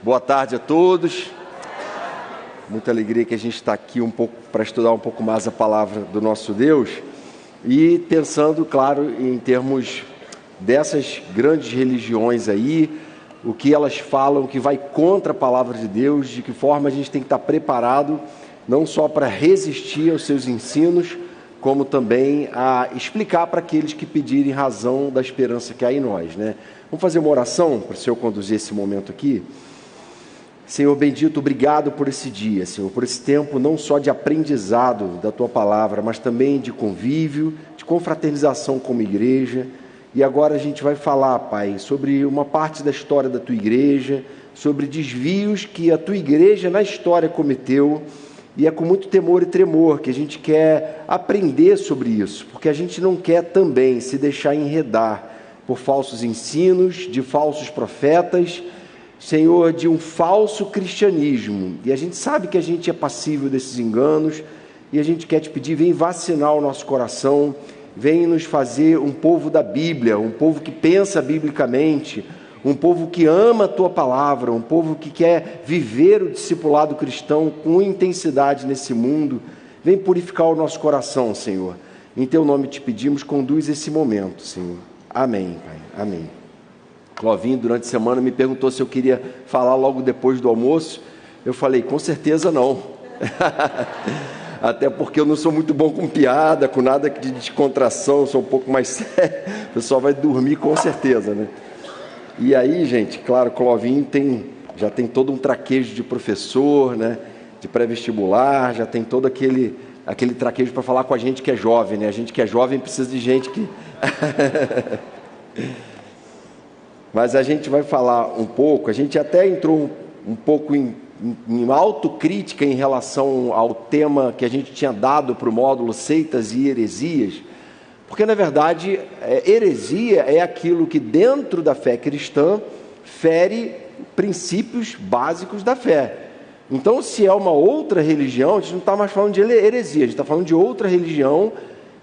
Boa tarde a todos. Muita alegria que a gente está aqui um pouco para estudar um pouco mais a palavra do nosso Deus e pensando, claro, em termos dessas grandes religiões aí, o que elas falam que vai contra a palavra de Deus, de que forma a gente tem que estar preparado não só para resistir aos seus ensinos, como também a explicar para aqueles que pedirem razão da esperança que há em nós, né? Vamos fazer uma oração para o Senhor conduzir esse momento aqui? Senhor bendito, obrigado por esse dia, Senhor, por esse tempo não só de aprendizado da Tua Palavra, mas também de convívio, de confraternização como igreja. E agora a gente vai falar, Pai, sobre uma parte da história da Tua igreja, sobre desvios que a Tua igreja na história cometeu, e é com muito temor e tremor que a gente quer aprender sobre isso, porque a gente não quer também se deixar enredar por falsos ensinos, de falsos profetas, Senhor, de um falso cristianismo, e a gente sabe que a gente é passível desses enganos, e a gente quer te pedir, vem vacinar o nosso coração, vem nos fazer um povo da Bíblia, um povo que pensa biblicamente, um povo que ama a Tua Palavra, um povo que quer viver o discipulado cristão com intensidade nesse mundo. Vem purificar o nosso coração, Senhor. Em Teu nome te pedimos, conduz esse momento, Senhor. Amém, Pai. Amém. Clovinho, durante a semana, me perguntou se eu queria falar logo depois do almoço. Eu falei, com certeza não. Até porque eu não sou muito bom com piada, com nada de descontração, eu sou um pouco mais sério. O pessoal vai dormir com certeza, né? E aí, gente, claro, Clovinho já tem todo um traquejo de professor, né? De pré-vestibular, já tem todo aquele traquejo para falar com a gente que é jovem, né? A gente que é jovem precisa de gente que... Mas a gente vai falar um pouco, a gente até entrou um pouco em autocrítica em relação ao tema que a gente tinha dado para o módulo Seitas e Heresias, porque na verdade heresia é aquilo que dentro da fé cristã fere princípios básicos da fé. Então, se é uma outra religião, a gente não está mais falando de heresia, a gente está falando de outra religião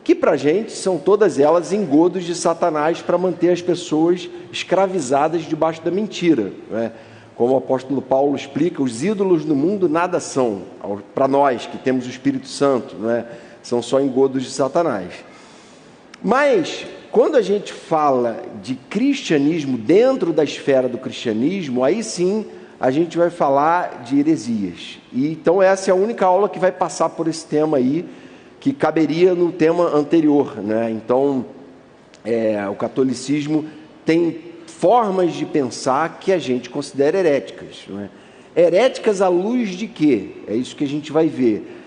que para a gente são todas elas engodos de Satanás para manter as pessoas escravizadas debaixo da mentira, né? Como o apóstolo Paulo explica, os ídolos do mundo nada são, para nós que temos o Espírito Santo, né? São só engodos de Satanás. Mas, quando a gente fala de cristianismo dentro da esfera do cristianismo, aí sim a gente vai falar de heresias. E, então essa é a única aula que vai passar por esse tema aí, que caberia no tema anterior, né? Então, o catolicismo tem formas de pensar que a gente considera heréticas, né? Heréticas à luz de quê? É isso que a gente vai ver.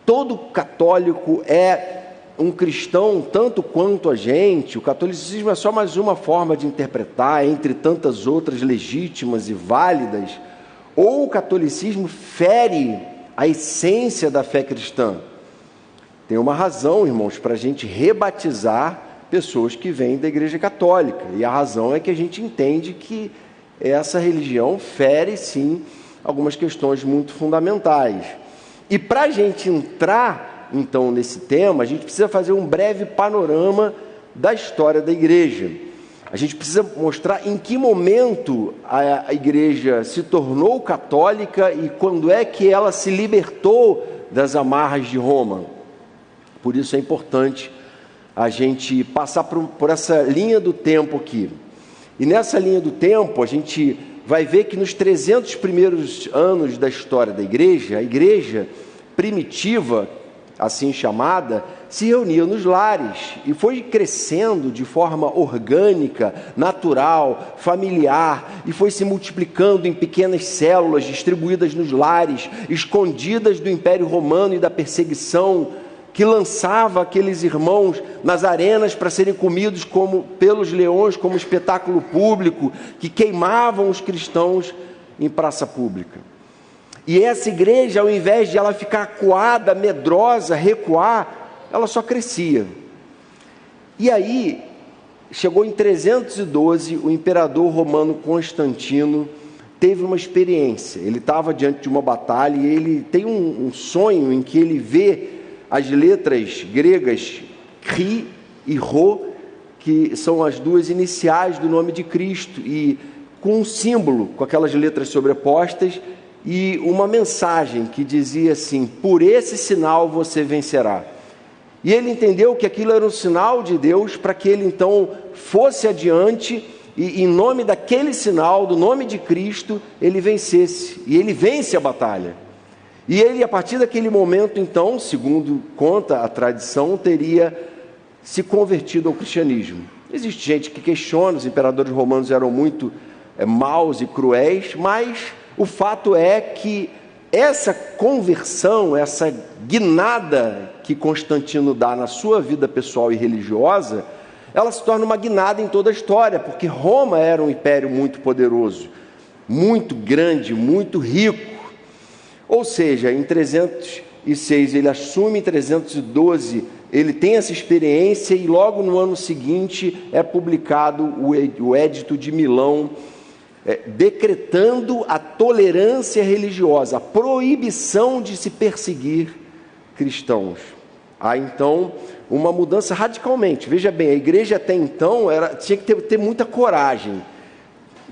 Todo católico é um cristão tanto quanto a gente. O catolicismo é só mais uma forma de interpretar, entre tantas outras legítimas e válidas, ou o catolicismo fere a essência da fé cristã. Tem uma razão, irmãos, para a gente rebatizar pessoas que vêm da Igreja Católica. E a razão é que a gente entende que essa religião fere, sim, algumas questões muito fundamentais. E para a gente entrar, então, nesse tema, a gente precisa fazer um breve panorama da história da Igreja. A gente precisa mostrar em que momento a Igreja se tornou católica e quando é que ela se libertou das amarras de Roma. Por isso é importante a gente passar por essa linha do tempo aqui. E nessa linha do tempo, a gente vai ver que nos 300 primeiros anos da história da igreja, a igreja primitiva, assim chamada, se reunia nos lares e foi crescendo de forma orgânica, natural, familiar, e foi se multiplicando em pequenas células distribuídas nos lares, escondidas do Império Romano e da perseguição, que lançava aqueles irmãos nas arenas para serem comidos pelos leões, como espetáculo público, que queimavam os cristãos em praça pública. E essa igreja, ao invés de ela ficar acuada, medrosa, recuar, ela só crescia. E aí, chegou em 312, o imperador romano Constantino teve uma experiência. Ele estava diante de uma batalha e ele tem um sonho em que ele vê as letras gregas Ri e Rho, que são as duas iniciais do nome de Cristo, e com um símbolo, com aquelas letras sobrepostas, e uma mensagem que dizia assim: por esse sinal você vencerá. E ele entendeu que aquilo era um sinal de Deus para que ele então fosse adiante e, em nome daquele sinal, do nome de Cristo, ele vencesse. E ele vence a batalha. E ele, a partir daquele momento, então, segundo conta a tradição, teria se convertido ao cristianismo. Existe gente que questiona, os imperadores romanos eram muito maus e cruéis, mas o fato é que essa conversão, essa guinada que Constantino dá na sua vida pessoal e religiosa, ela se torna uma guinada em toda a história, porque Roma era um império muito poderoso, muito grande, muito rico. Ou seja, em 306 ele assume, em 312 ele tem essa experiência e logo no ano seguinte é publicado o Edito de Milão, decretando a tolerância religiosa, a proibição de se perseguir cristãos. Há então uma mudança radicalmente. Veja bem, a igreja até então tinha que ter muita coragem,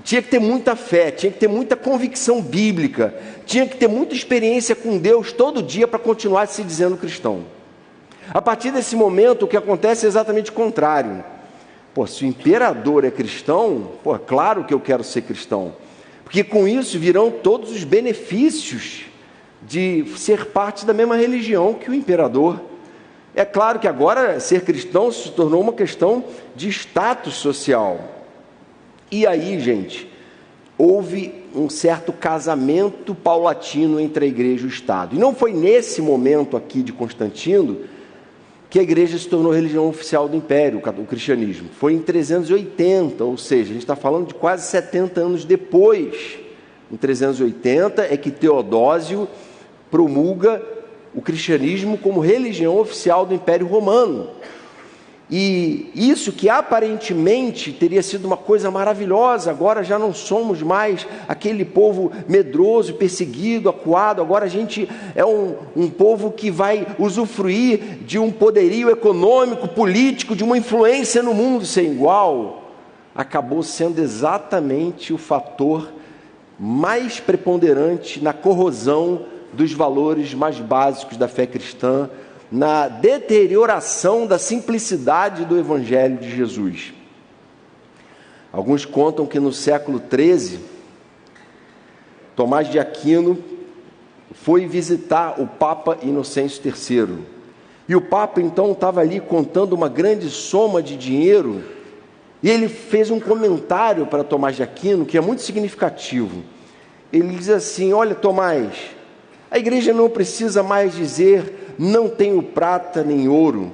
tinha que ter muita fé, tinha que ter muita convicção bíblica, tinha que ter muita experiência com Deus todo dia para continuar se dizendo cristão. A partir desse momento, o que acontece é exatamente o contrário. Se o imperador é cristão, claro que eu quero ser cristão, porque com isso virão todos os benefícios de ser parte da mesma religião que o imperador. É claro que agora ser cristão se tornou uma questão de status social. E aí, gente, houve um certo casamento paulatino entre a igreja e o Estado. E não foi nesse momento aqui de Constantino que a igreja se tornou religião oficial do império, o cristianismo. Foi em 380, ou seja, a gente está falando de quase 70 anos depois. Em 380 é que Teodósio promulga o cristianismo como religião oficial do Império Romano. E isso que aparentemente teria sido uma coisa maravilhosa, agora já não somos mais aquele povo medroso, perseguido, acuado, agora a gente é um povo que vai usufruir de um poderio econômico, político, de uma influência no mundo sem igual, acabou sendo exatamente o fator mais preponderante na corrosão dos valores mais básicos da fé cristã, na deterioração da simplicidade do Evangelho de Jesus. Alguns contam que no século XIII, Tomás de Aquino foi visitar o Papa Inocêncio III. E o Papa então estava ali contando uma grande soma de dinheiro, e ele fez um comentário para Tomás de Aquino que é muito significativo. Ele diz assim: olha, Tomás, a igreja não precisa mais dizer não tenho prata nem ouro.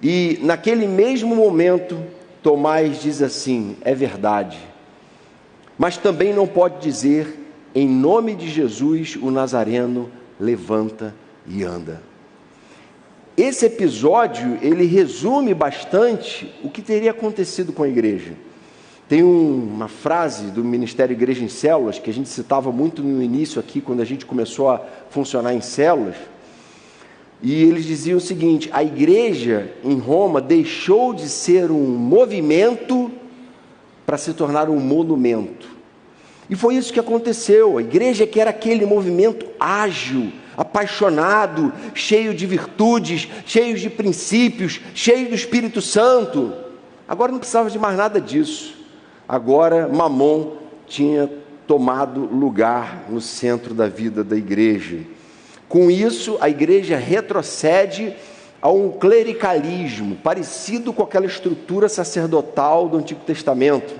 E naquele mesmo momento, Tomás diz assim: é verdade, mas também não pode dizer em nome de Jesus o Nazareno levanta e anda. Esse episódio, ele resume bastante o que teria acontecido com a igreja. Tem uma frase do Ministério Igreja em Células, que a gente citava muito no início aqui, quando a gente começou a funcionar em células, e eles diziam o seguinte: a igreja em Roma deixou de ser um movimento para se tornar um monumento. E foi isso que aconteceu. A igreja, que era aquele movimento ágil, apaixonado, cheio de virtudes, cheio de princípios, cheio do Espírito Santo, agora não precisava de mais nada disso. Agora Mamon tinha tomado lugar no centro da vida da igreja. Com isso, a igreja retrocede a um clericalismo parecido com aquela estrutura sacerdotal do Antigo Testamento.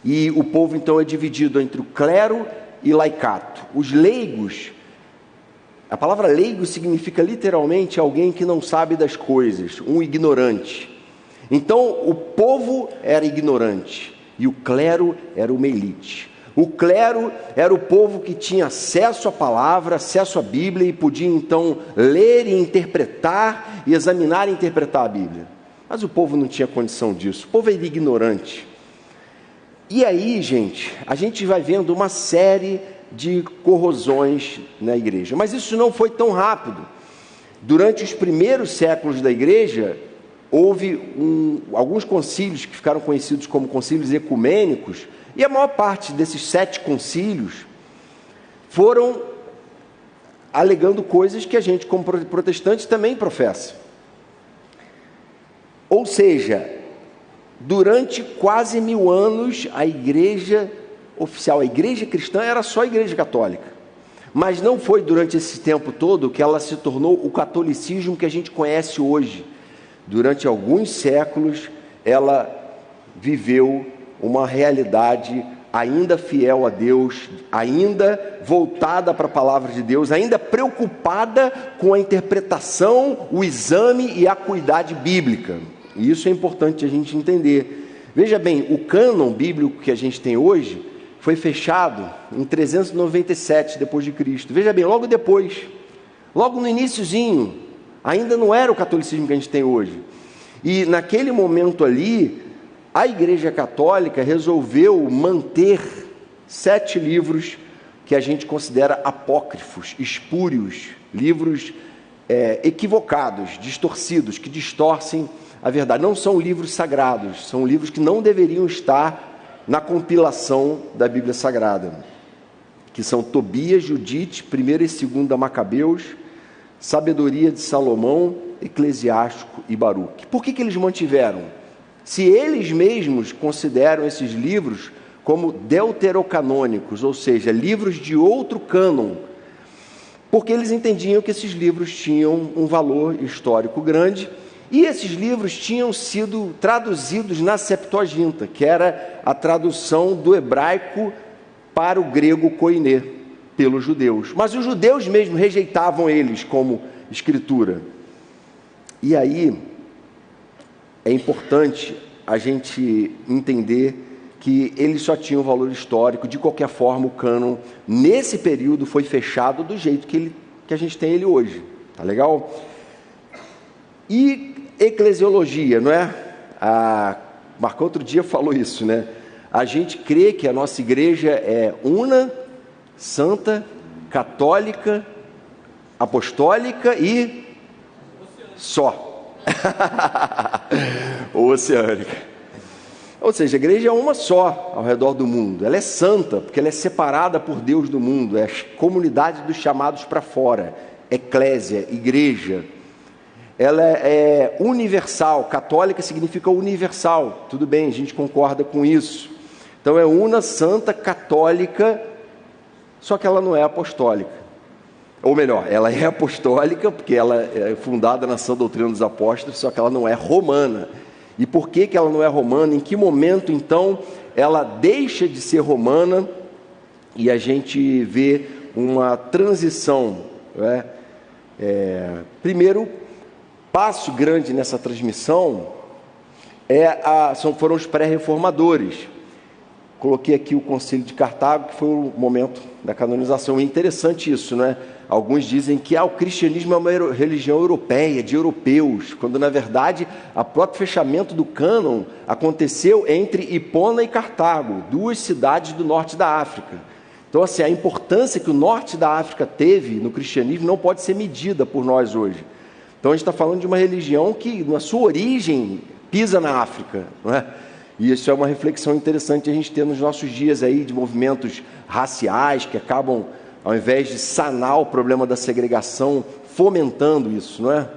E o povo então é dividido entre o clero e laicato. Os leigos, a palavra leigo significa literalmente alguém que não sabe das coisas, um ignorante. Então o povo era ignorante e o clero era uma elite. O clero era o povo que tinha acesso à palavra, acesso à Bíblia e podia então ler e interpretar e examinar e interpretar a Bíblia. Mas o povo não tinha condição disso, o povo era ignorante. E aí, gente, a gente vai vendo uma série de corrosões na igreja, mas isso não foi tão rápido. Durante os primeiros séculos da igreja, houve alguns concílios que ficaram conhecidos como concílios ecumênicos, e a maior parte desses 7 concílios foram alegando coisas que a gente, como protestante, também professa. Ou seja, durante quase 1000 anos, a igreja oficial, a igreja cristã, era só a igreja católica. Mas não foi durante esse tempo todo que ela se tornou o catolicismo que a gente conhece hoje. Durante alguns séculos, ela viveu uma realidade ainda fiel a Deus, ainda voltada para a palavra de Deus, ainda preocupada com a interpretação, o exame e a acuidade bíblica. E isso é importante a gente entender. Veja bem, o cânon bíblico que a gente tem hoje foi fechado em 397 depois de Cristo. Veja bem, logo depois, logo no iniciozinho, ainda não era o catolicismo que a gente tem hoje. E naquele momento ali, a Igreja Católica resolveu manter 7 livros que a gente considera apócrifos, espúrios, livros equivocados, distorcidos, que distorcem a verdade. Não são livros sagrados, são livros que não deveriam estar na compilação da Bíblia Sagrada, que são Tobias, Judite, 1ª e 2ª Macabeus, Sabedoria de Salomão, Eclesiástico e Baruque. Por que eles mantiveram? Se eles mesmos consideram esses livros como deuterocanônicos, ou seja, livros de outro cânon, porque eles entendiam que esses livros tinham um valor histórico grande, e esses livros tinham sido traduzidos na Septuaginta, que era a tradução do hebraico para o grego koiné, pelos judeus. Mas os judeus mesmo rejeitavam eles como escritura. E aí é importante a gente entender que eles só tinham valor histórico. De qualquer forma, o cânon, nesse período, foi fechado do jeito que a gente tem ele hoje. Tá legal? E eclesiologia, não é? Marco outro dia falou isso, né? A gente crê que a nossa igreja é una, santa, católica, apostólica e só. Oceânica. Ou seja, a igreja é uma só ao redor do mundo. Ela é santa, porque ela é separada por Deus do mundo. É a comunidade dos chamados para fora. Eclésia, igreja. Ela é universal. Católica significa universal. Tudo bem, a gente concorda com isso. Então é una, santa, católica, só que ela não é apostólica. Ou melhor, ela é apostólica, porque ela é fundada na sã doutrina dos apóstolos, só que ela não é romana. E por que ela não é romana? Em que momento, então, ela deixa de ser romana e a gente vê uma transição, né? Primeiro passo grande nessa transmissão foram os pré-reformadores. Coloquei aqui o Concílio de Cartago, que foi o momento da canonização. É interessante isso, né? Alguns dizem que o cristianismo é uma religião europeia, de europeus, quando na verdade o próprio fechamento do cânon aconteceu entre Hipona e Cartago, 2 cidades do norte da África. Então, assim, a importância que o norte da África teve no cristianismo não pode ser medida por nós hoje. Então, a gente está falando de uma religião que, na sua origem, pisa na África, não é? E isso é uma reflexão interessante a gente ter nos nossos dias aí de movimentos raciais que acabam, ao invés de sanar o problema da segregação, fomentando isso, não é?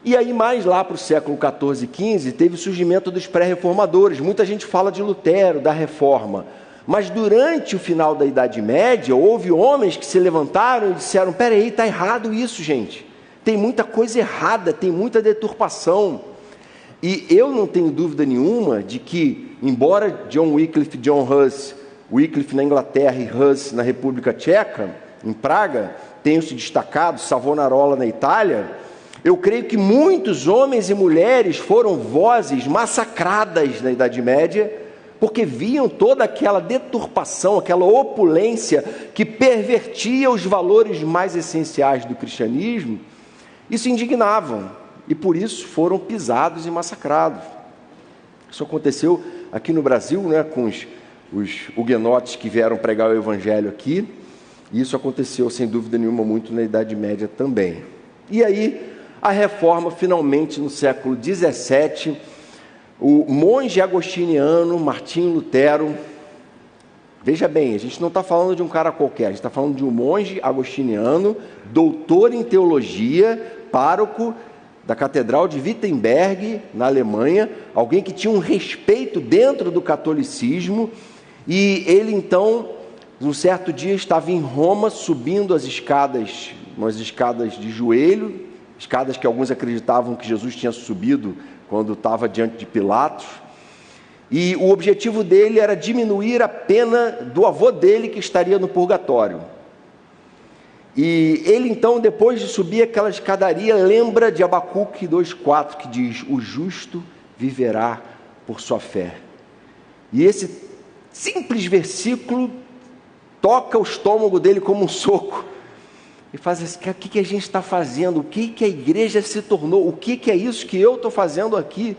E aí, mais lá para o século XIV e XV, teve o surgimento dos pré-reformadores. Muita gente fala de Lutero, da Reforma. Mas durante o final da Idade Média, houve homens que se levantaram e disseram: peraí, está errado isso, gente. Tem muita coisa errada, tem muita deturpação. E eu não tenho dúvida nenhuma de que, embora John Wycliffe e John Hus, Wycliffe na Inglaterra e Hus na República Tcheca, em Praga, tenham se destacado, Savonarola na Itália, eu creio que muitos homens e mulheres foram vozes massacradas na Idade Média, porque viam toda aquela deturpação, aquela opulência que pervertia os valores mais essenciais do cristianismo, e se indignavam. E por isso foram pisados e massacrados. Isso aconteceu aqui no Brasil, né, com os huguenotes que vieram pregar o evangelho aqui. E isso aconteceu, sem dúvida nenhuma, muito na Idade Média também. E aí, a Reforma, finalmente, no século XVII, o monge agostiniano Martinho Lutero, veja bem, a gente não está falando de um cara qualquer, a gente está falando de um monge agostiniano, doutor em teologia, pároco da Catedral de Wittenberg, na Alemanha, alguém que tinha um respeito dentro do catolicismo, e ele então, num certo dia, estava em Roma, subindo as escadas, umas escadas de joelho, escadas que alguns acreditavam que Jesus tinha subido quando estava diante de Pilatos, e o objetivo dele era diminuir a pena do avô dele que estaria no purgatório. E ele então, depois de subir aquela escadaria, lembra de Abacuque 2,4, que diz: o justo viverá por sua fé. E esse simples versículo toca o estômago dele como um soco. E faz assim: o que a gente está fazendo? O que a igreja se tornou? O que é isso que eu estou fazendo aqui?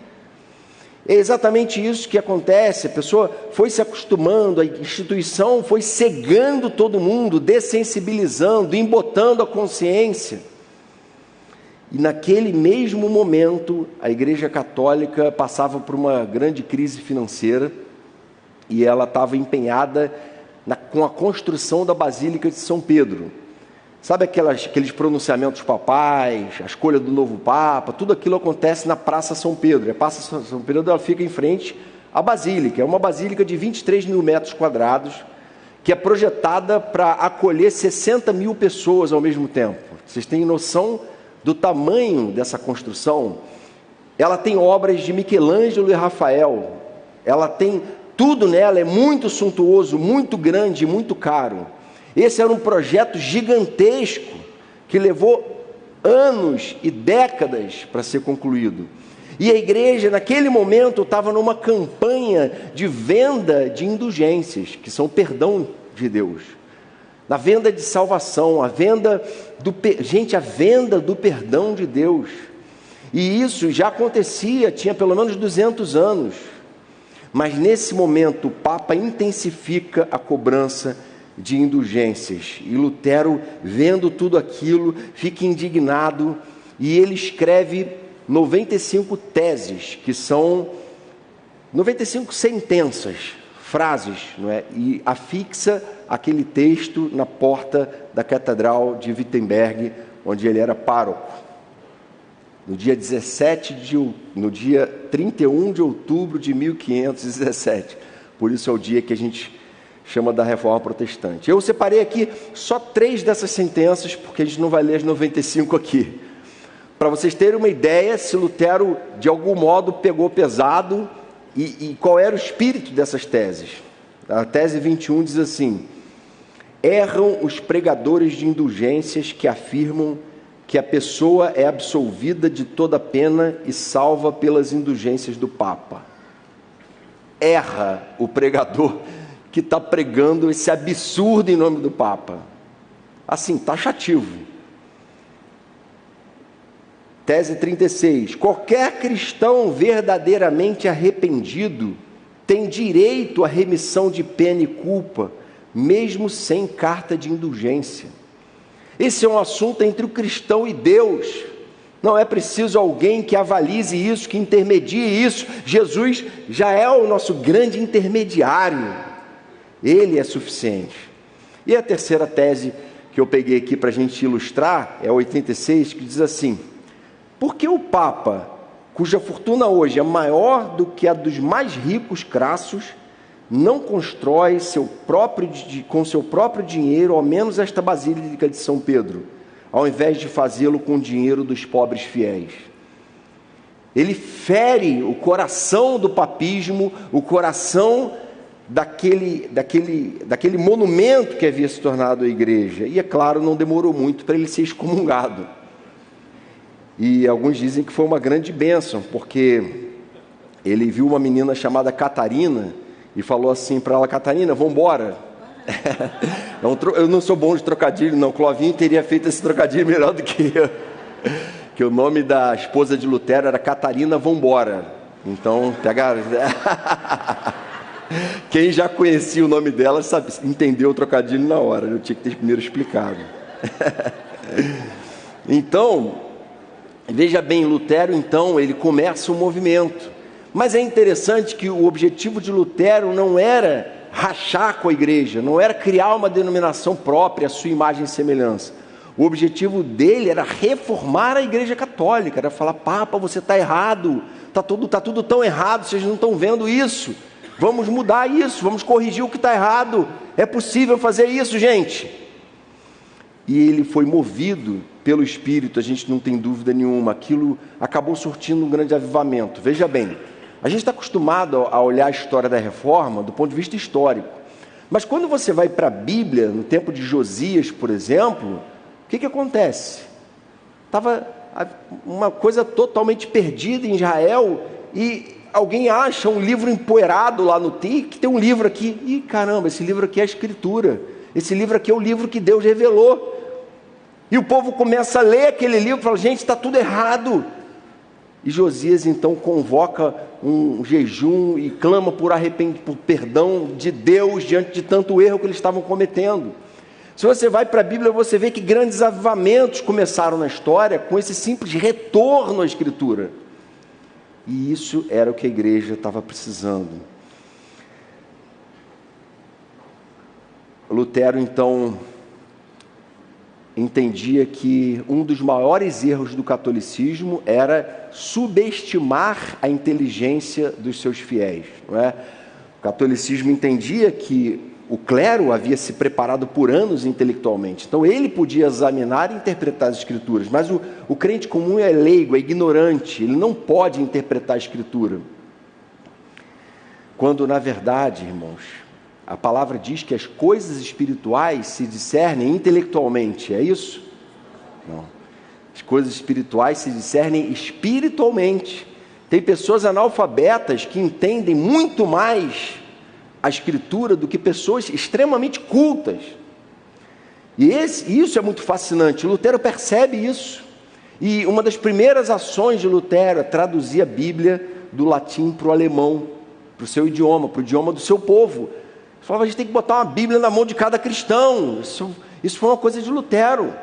É exatamente isso que acontece. A pessoa foi se acostumando, a instituição foi cegando todo mundo, dessensibilizando, embotando a consciência. E naquele mesmo momento, a Igreja Católica passava por uma grande crise financeira e ela estava empenhada com a construção da Basílica de São Pedro. Sabe aqueles pronunciamentos papais, a escolha do novo Papa, tudo aquilo acontece na Praça São Pedro. A Praça São Pedro ela fica em frente à Basílica. É uma basílica de 23 mil metros quadrados, que é projetada para acolher 60 mil pessoas ao mesmo tempo. Vocês têm noção do tamanho dessa construção? Ela tem obras de Michelangelo e Rafael. Ela tem tudo nela, é muito suntuoso, muito grande, muito caro. Esse era um projeto gigantesco, que levou anos e décadas para ser concluído. E a igreja, naquele momento, estava numa campanha de venda de indulgências, que são perdão de Deus. Na venda de salvação, a venda do perdão de Deus. E isso já acontecia, tinha pelo menos 200 anos. Mas nesse momento, o Papa intensifica a cobrança de indulgências, e Lutero, vendo tudo aquilo, fica indignado, e ele escreve 95 teses, que são 95 sentenças, frases, não é? E afixa aquele texto na porta da Catedral de Wittenberg, onde ele era pároco. No dia 31 de outubro de 1517, por isso é o dia que a gente chama da Reforma Protestante. Eu separei aqui só 3 dessas sentenças, porque a gente não vai ler as 95 aqui. Para vocês terem uma ideia, se Lutero, de algum modo, pegou pesado, e qual era o espírito dessas teses. A tese 21 diz assim: erram os pregadores de indulgências que afirmam que a pessoa é absolvida de toda pena e salva pelas indulgências do Papa. Erra o pregador que está pregando esse absurdo em nome do Papa. Assim, taxativo. Tese 36. Qualquer cristão verdadeiramente arrependido tem direito à remissão de pena e culpa, mesmo sem carta de indulgência. Esse é um assunto entre o cristão e Deus. Não é preciso alguém que avalize isso, que intermedie isso. Jesus já é o nosso grande intermediário. Ele é suficiente. E a terceira tese que eu peguei aqui para a gente ilustrar é a 86, que diz assim: por que o Papa, cuja fortuna hoje é maior do que a dos mais ricos crassos, não constrói com seu próprio dinheiro, ao menos esta Basílica de São Pedro, ao invés de fazê-lo com o dinheiro dos pobres fiéis? Ele fere o coração do papismo, o coração daquele monumento que havia se tornado a igreja. E, é claro, não demorou muito para ele ser excomungado. E alguns dizem que foi uma grande bênção, porque ele viu uma menina chamada Catarina e falou assim para ela: Catarina, vamos embora. Eu não sou bom de trocadilho, não. Clovinho teria feito esse trocadilho melhor do que eu. Que o nome da esposa de Lutero era Catarina Vambora. Então, pega... Quem já conhecia o nome dela entendeu o trocadilho na hora. Eu tinha que ter primeiro explicado. Então, Veja bem, Lutero, então, ele começa um movimento. Mas é interessante que o objetivo de Lutero não era rachar com a igreja, não era criar uma denominação própria, a sua imagem e semelhança. O objetivo dele era reformar a igreja católica, era falar: Papa, você está errado, está tudo tão errado, vocês não estão vendo isso. Vamos mudar isso, vamos corrigir o que está errado. É possível fazer isso, gente. E ele foi movido pelo Espírito, a gente não tem dúvida nenhuma. Aquilo acabou surtindo um grande avivamento. Veja bem, a gente está acostumado a olhar a história da Reforma do ponto de vista histórico. Mas quando você vai para a Bíblia, no tempo de Josias, por exemplo, o que acontece? Estava uma coisa totalmente perdida em Israel e alguém acha um livro empoeirado lá no TIC, que tem um livro aqui. Ih, caramba, esse livro aqui é a Escritura. Esse livro aqui é o livro que Deus revelou. E o povo começa a ler aquele livro e fala: gente, está tudo errado. E Josias então convoca um jejum e clama por perdão de Deus diante de tanto erro que eles estavam cometendo. Se você vai para a Bíblia, você vê que grandes avivamentos começaram na história com esse simples retorno à Escritura. E isso era o que a igreja estava precisando. Lutero, então, entendia que um dos maiores erros do catolicismo era subestimar a inteligência dos seus fiéis, não é? O catolicismo entendia que o clero havia se preparado por anos intelectualmente, então ele podia examinar e interpretar as Escrituras, mas o crente comum é leigo, é ignorante, ele não pode interpretar a Escritura. Quando, na verdade, irmãos, a palavra diz que as coisas espirituais se discernem intelectualmente, é isso? Não. As coisas espirituais se discernem espiritualmente. Tem pessoas analfabetas que entendem muito mais a Escritura do que pessoas extremamente cultas. E isso é muito fascinante. Lutero percebe isso. E uma das primeiras ações de Lutero é traduzir a Bíblia do latim para o alemão, para o seu idioma, para o idioma do seu povo. Ele falava: a gente tem que botar uma Bíblia na mão de cada cristão. Isso foi uma coisa de Lutero.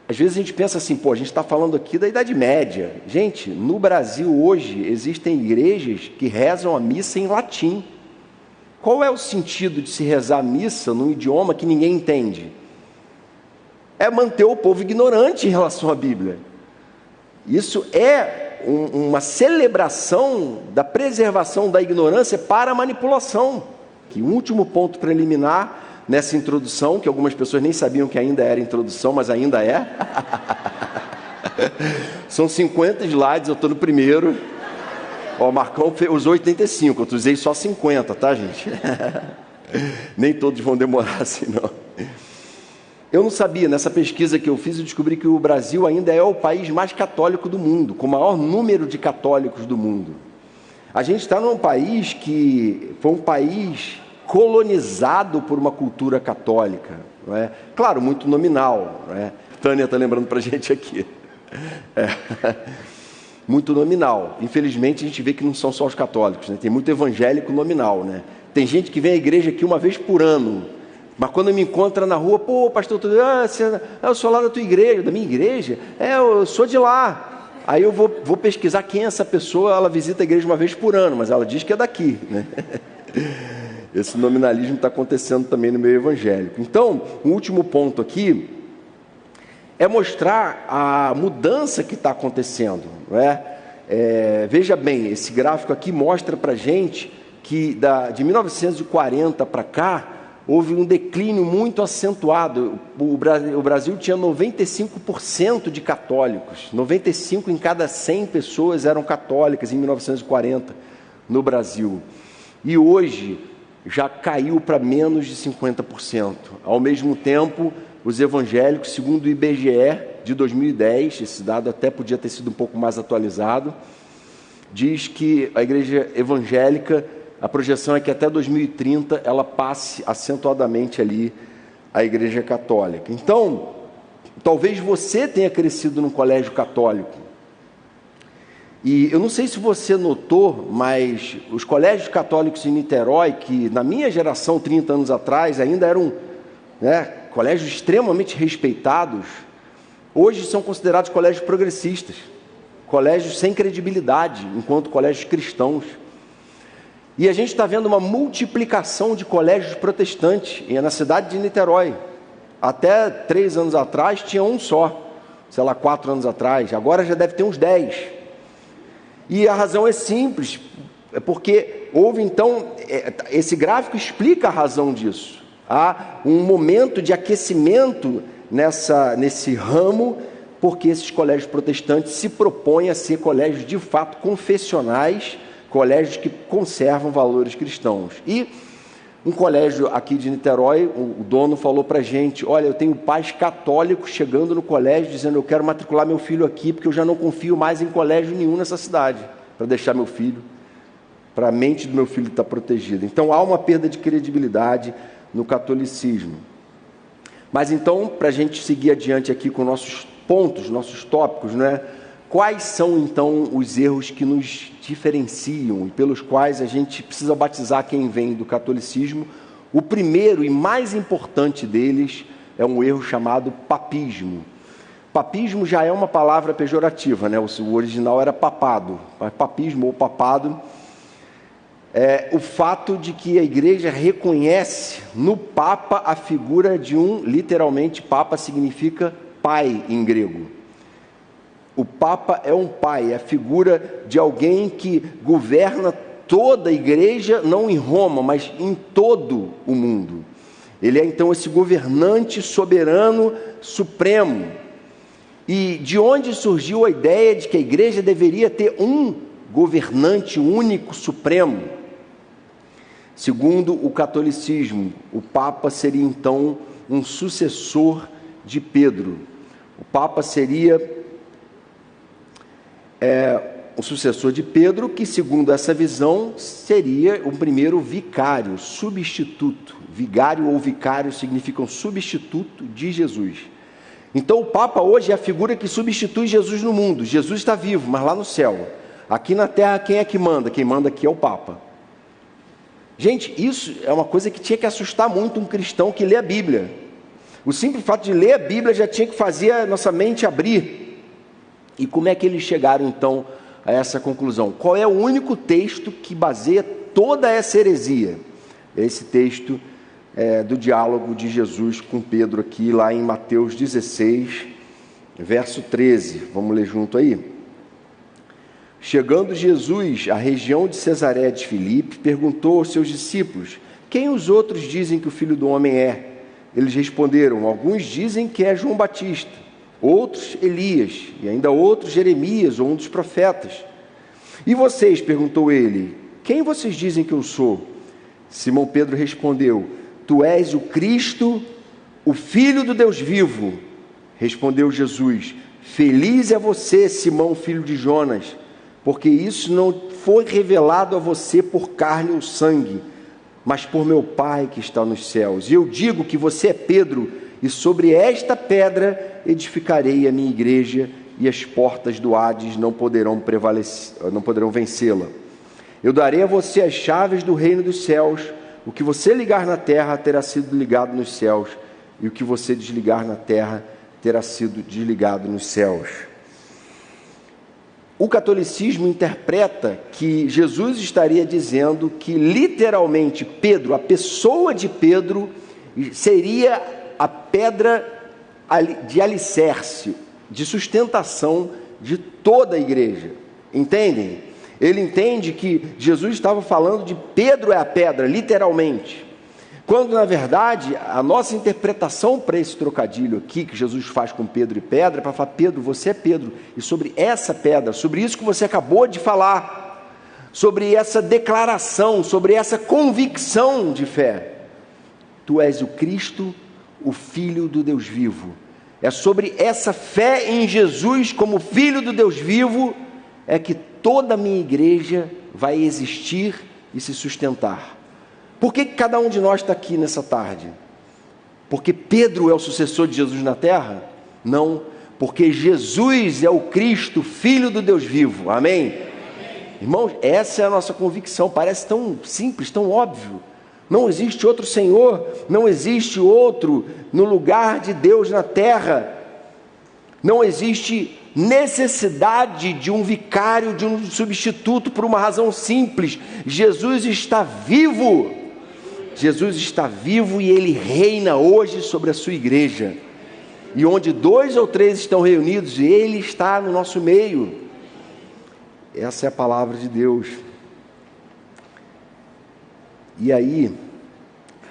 Às vezes a gente pensa assim: a gente está falando aqui da Idade Média. Gente, no Brasil hoje existem igrejas que rezam a missa em latim. Qual é o sentido de se rezar a missa num idioma que ninguém entende? É manter o povo ignorante em relação à Bíblia. Isso é uma celebração da preservação da ignorância para a manipulação. Que o último ponto preliminar nessa introdução, que algumas pessoas nem sabiam que ainda era introdução, mas ainda é. São 50 slides, eu estou no primeiro. O Marcão usou 85, eu usei só 50, tá, gente? Nem todos vão demorar assim, não. Eu não sabia, nessa pesquisa que eu fiz, eu descobri que o Brasil ainda é o país mais católico do mundo, com o maior número de católicos do mundo. A gente está num país que foi um país colonizado por uma cultura católica, não é? Claro, muito nominal, não é? Tânia está lembrando para a gente aqui. Muito nominal. Infelizmente, a gente vê que não são só os católicos, né? Tem muito evangélico nominal, né? Tem gente que vem à igreja aqui uma vez por ano, mas quando me encontra na rua: pastor, eu sou lá da tua igreja. Da minha igreja? Eu sou de lá. Aí eu vou pesquisar quem é essa pessoa. Ela visita a igreja uma vez por ano, mas ela diz que é daqui, né? Esse nominalismo está acontecendo também no meio evangélico. Então, o último ponto aqui é mostrar a mudança que está acontecendo, não é? Veja bem, esse gráfico aqui mostra para a gente que de 1940 para cá houve um declínio muito acentuado. O Brasil tinha 95% de católicos, 95 em cada 100 pessoas eram católicas em 1940 no Brasil. E hoje já caiu para menos de 50%. Ao mesmo tempo, os evangélicos, segundo o IBGE de 2010, esse dado até podia ter sido um pouco mais atualizado, diz que a igreja evangélica, a projeção é que até 2030 ela passe acentuadamente ali a igreja católica. Então, talvez você tenha crescido num colégio católico. E eu não sei se você notou, mas os colégios católicos em Niterói, que na minha geração, 30 anos atrás, ainda eram, né, colégios extremamente respeitados, hoje são considerados colégios progressistas, colégios sem credibilidade, enquanto colégios cristãos. E a gente está vendo uma multiplicação de colégios protestantes na cidade de Niterói. Até 3 anos atrás tinha um só, sei lá, 4 anos atrás, agora já deve ter uns 10. E a razão é simples, é porque houve então, esse gráfico explica a razão disso. Há um momento de aquecimento nesse ramo, porque esses colégios protestantes se propõem a ser colégios de fato confessionais, colégios que conservam valores cristãos. E um colégio aqui de Niterói, o dono falou para a gente: olha, eu tenho pais católicos chegando no colégio dizendo: eu quero matricular meu filho aqui, porque eu já não confio mais em colégio nenhum nessa cidade, para deixar meu filho, para a mente do meu filho estar protegida. Então há uma perda de credibilidade no catolicismo. Mas então, para a gente seguir adiante aqui com nossos pontos, nossos tópicos, né? Quais são então os erros que nos diferenciam e pelos quais a gente precisa batizar quem vem do catolicismo? O primeiro e mais importante deles é um erro chamado papismo. Papismo já é uma palavra pejorativa, né? O original era papado, mas papismo ou papado é o fato de que a igreja reconhece no Papa a figura de literalmente, Papa significa pai em grego. O Papa é um pai, é a figura de alguém que governa toda a igreja, não em Roma, mas em todo o mundo. Ele é então esse governante soberano supremo. E de onde surgiu a ideia de que a igreja deveria ter um governante único supremo? Segundo o catolicismo, o Papa seria então um sucessor de Pedro. O Papa seria o sucessor de Pedro, que segundo essa visão seria o primeiro vicário, substituto. Vigário ou vicário significam substituto de Jesus. Então o Papa hoje é a figura que substitui Jesus no mundo. Jesus está vivo, mas lá no céu. Aqui na terra quem é que manda? Quem manda aqui é o Papa. Gente, isso é uma coisa que tinha que assustar muito um cristão que lê a Bíblia. O simples fato de ler a Bíblia já tinha que fazer a nossa mente abrir. E como é que eles chegaram, então, a essa conclusão? Qual é o único texto que baseia toda essa heresia? Esse texto do diálogo de Jesus com Pedro, aqui lá em Mateus 16, verso 13. Vamos ler junto aí? Chegando Jesus à região de Cesareia de Filipe, perguntou aos seus discípulos: quem os outros dizem que o Filho do Homem é? Eles responderam: alguns dizem que é João Batista, outros Elias, e ainda outros Jeremias ou um dos profetas. E vocês? Perguntou ele: quem vocês dizem que eu sou? Simão Pedro respondeu: tu és o Cristo, o Filho do Deus vivo. Respondeu Jesus: feliz é você, Simão, filho de Jonas, porque isso não foi revelado a você por carne ou sangue, mas por meu Pai que está nos céus. E eu digo que você é Pedro, e sobre esta pedra edificarei a minha igreja, e as portas do Hades não poderão vencê-la. Eu darei a você as chaves do reino dos céus. O que você ligar na terra terá sido ligado nos céus, e o que você desligar na terra terá sido desligado nos céus. O catolicismo interpreta que Jesus estaria dizendo que literalmente Pedro, a pessoa de Pedro, seria a pedra de alicerce, de sustentação de toda a igreja. Entendem? Ele entende que Jesus estava falando de Pedro é a pedra, literalmente. Quando, na verdade, a nossa interpretação para esse trocadilho aqui, que Jesus faz com Pedro e pedra, é para falar: Pedro, você é Pedro, e sobre essa pedra, sobre isso que você acabou de falar, sobre essa declaração, sobre essa convicção de fé, tu és o Cristo, o Filho do Deus vivo. É sobre essa fé em Jesus como Filho do Deus vivo é que toda a minha igreja vai existir e se sustentar. Por que cada um de nós está aqui nessa tarde? Porque Pedro é o sucessor de Jesus na terra? Não, porque Jesus é o Cristo, Filho do Deus vivo. Amém? Amém. Irmãos, essa é a nossa convicção. Parece tão simples, tão óbvio. Não existe outro Senhor, não existe outro no lugar de Deus na terra. Não existe necessidade de um vicário, de um substituto, por uma razão simples: Jesus está vivo. Jesus está vivo e Ele reina hoje sobre a sua igreja. E onde 2 ou 3 estão reunidos, Ele está no nosso meio. Essa é a palavra de Deus. E aí,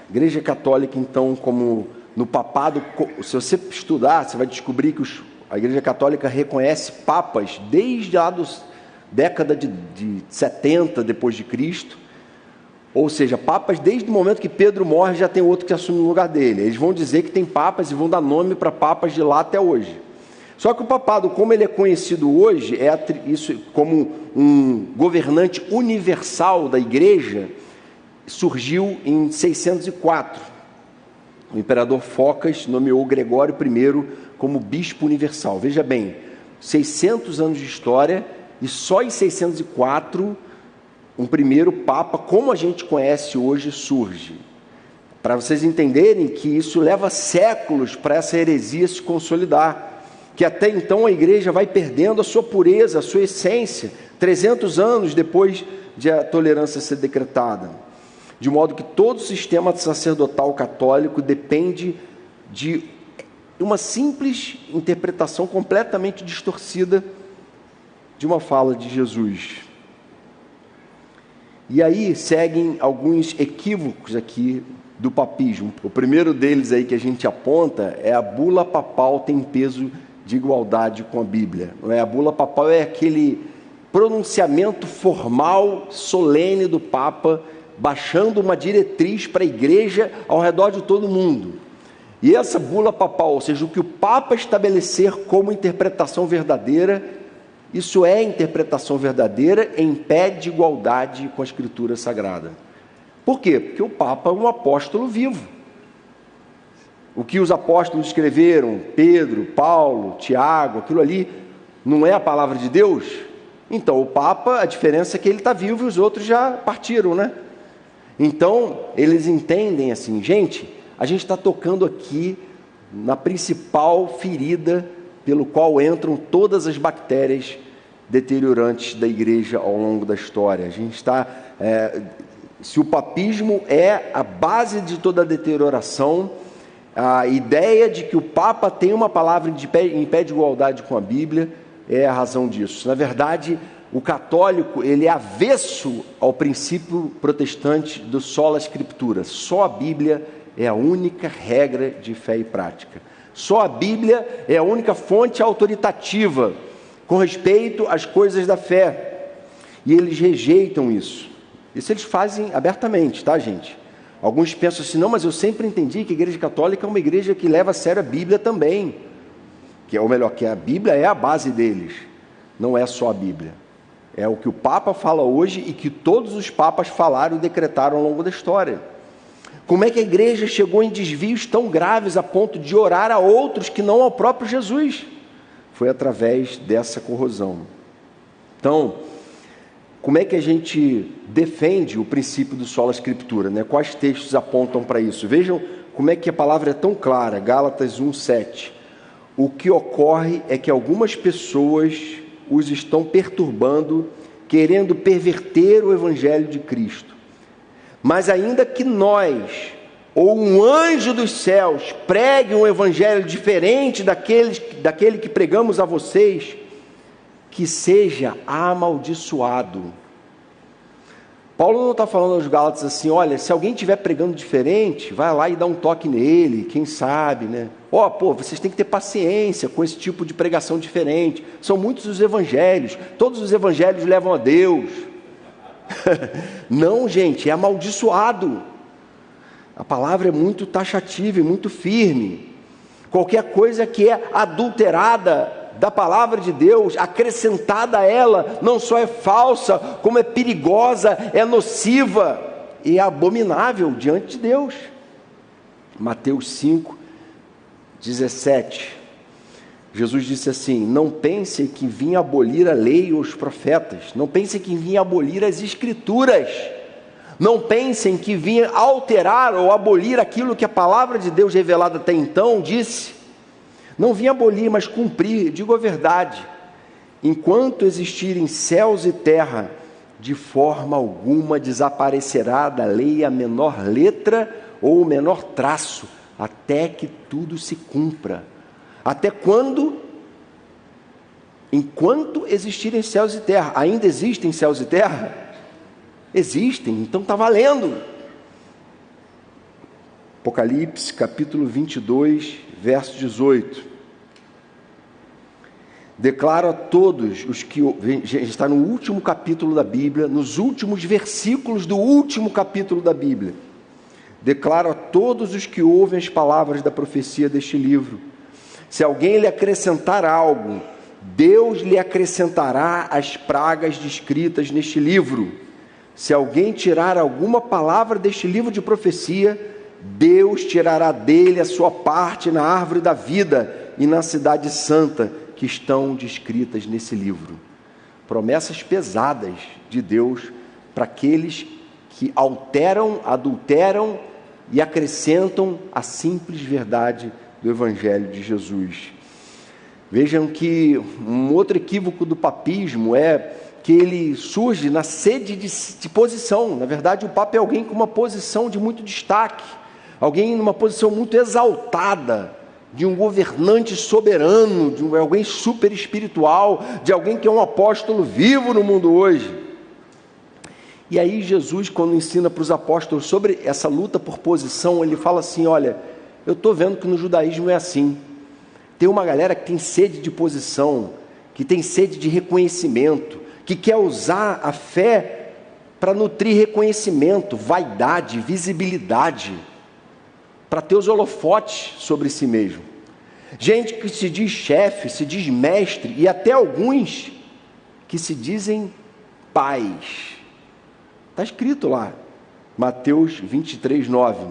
a Igreja Católica, então, como no papado, se você estudar, você vai descobrir que a Igreja Católica reconhece papas desde a década de 70 depois de Cristo. Ou seja, papas desde o momento que Pedro morre, já tem outro que assume o lugar dele. Eles vão dizer que tem papas e vão dar nome para papas de lá até hoje. Só que o papado, como ele é conhecido hoje, isso como um governante universal da igreja, surgiu em 604. O imperador Focas nomeou Gregório I como bispo universal. Veja bem, 600 anos de história e só em 604 um primeiro papa, como a gente conhece hoje, surge. Para vocês entenderem que isso leva séculos para essa heresia se consolidar, que até então a igreja vai perdendo a sua pureza, a sua essência, 300 anos depois de a tolerância ser decretada. De modo que todo o sistema sacerdotal católico depende de uma simples interpretação completamente distorcida de uma fala de Jesus. E aí seguem alguns equívocos aqui do papismo. O primeiro deles aí que a gente aponta é: a bula papal tem peso de igualdade com a Bíblia. Não é? A bula papal é aquele pronunciamento formal, solene do Papa, baixando uma diretriz para a igreja ao redor de todo mundo. E essa bula papal, ou seja, o que o Papa estabelecer como interpretação verdadeira, isso é interpretação verdadeira em pé de igualdade com a Escritura Sagrada. Por quê? Porque o Papa é um apóstolo vivo. O que os apóstolos escreveram, Pedro, Paulo, Tiago, aquilo ali, não é a palavra de Deus? Então, o Papa, a diferença é que ele está vivo e os outros já partiram, né? Então, eles entendem assim: gente, a gente está tocando aqui na principal ferida pelo qual entram todas as bactérias deteriorantes da igreja ao longo da história. A gente está... se o papismo é a base de toda a deterioração, a ideia de que o Papa tem uma palavra em pé de igualdade com a Bíblia é a razão disso. Na verdade, o católico, ele é avesso ao princípio protestante do sola scriptura. Só a Bíblia é a única regra de fé e prática. Só a Bíblia é a única fonte autoritativa com respeito às coisas da fé. E eles rejeitam isso. Isso eles fazem abertamente, tá, gente? Alguns pensam assim: não, mas eu sempre entendi que a Igreja Católica é uma igreja que leva a sério a Bíblia também. Ou melhor, que a Bíblia é a base deles. Não é só a Bíblia. É o que o Papa fala hoje e que todos os papas falaram e decretaram ao longo da história. Como é que a igreja chegou em desvios tão graves a ponto de orar a outros que não ao próprio Jesus? Foi através dessa corrosão. Então, como é que a gente defende o princípio do sola scriptura, né? Quais textos apontam para isso? Vejam como é que a palavra é tão clara. Gálatas 1:7. O que ocorre é que algumas pessoas os estão perturbando, querendo perverter o evangelho de Cristo. Mas ainda que nós, ou um anjo dos céus, pregue um evangelho diferente daquele que pregamos a vocês, que seja amaldiçoado. Paulo não está falando aos Gálatas assim: olha, se alguém estiver pregando diferente, vai lá e dá um toque nele, quem sabe, né? Vocês têm que ter paciência com esse tipo de pregação diferente. São muitos os evangelhos, todos os evangelhos levam a Deus. Não, gente, é amaldiçoado. A palavra é muito taxativa e muito firme. Qualquer coisa que é adulterada da palavra de Deus, acrescentada a ela, não só é falsa, como é perigosa, é nociva e é abominável diante de Deus. Mateus 5:17. Jesus disse assim: não pensem que vim abolir a lei ou os profetas, não pensem que vim abolir as escrituras, não pensem que vim alterar ou abolir aquilo que a palavra de Deus revelada até então disse. Não vim abolir, mas cumprir, digo a verdade. Enquanto existirem céus e terra, de forma alguma desaparecerá da lei a menor letra ou o menor traço, até que tudo se cumpra. Até quando? Enquanto existirem céus e terra. Ainda existem céus e terra? Existem, então está valendo. Apocalipse, capítulo 22, verso 18. Declaro a todos os que... está no último capítulo da Bíblia, nos últimos versículos do último capítulo da Bíblia. Declaro a todos os que ouvem as palavras da profecia deste livro. Se alguém lhe acrescentar algo, Deus lhe acrescentará as pragas descritas neste livro. Se alguém tirar alguma palavra deste livro de profecia, Deus tirará dele a sua parte na árvore da vida e na cidade santa que estão descritas nesse livro. Promessas pesadas de Deus para aqueles que alteram, adulteram e acrescentam a simples verdade do Evangelho de Jesus. Vejam que um outro equívoco do papismo é que ele surge na sede de posição. Na verdade, o Papa é alguém com uma posição de muito destaque, alguém numa posição muito exaltada, de um governante soberano, de alguém super espiritual, de alguém que é um apóstolo vivo no mundo hoje. E aí Jesus, quando ensina para os apóstolos sobre essa luta por posição, ele fala assim: olha, eu estou vendo que no judaísmo é assim. Tem uma galera que tem sede de posição, que tem sede de reconhecimento, que quer usar a fé para nutrir reconhecimento, vaidade, visibilidade, para ter os holofotes sobre si mesmo. Gente que se diz chefe, se diz mestre, e até alguns que se dizem pais. Está escrito lá, Mateus 23, 9.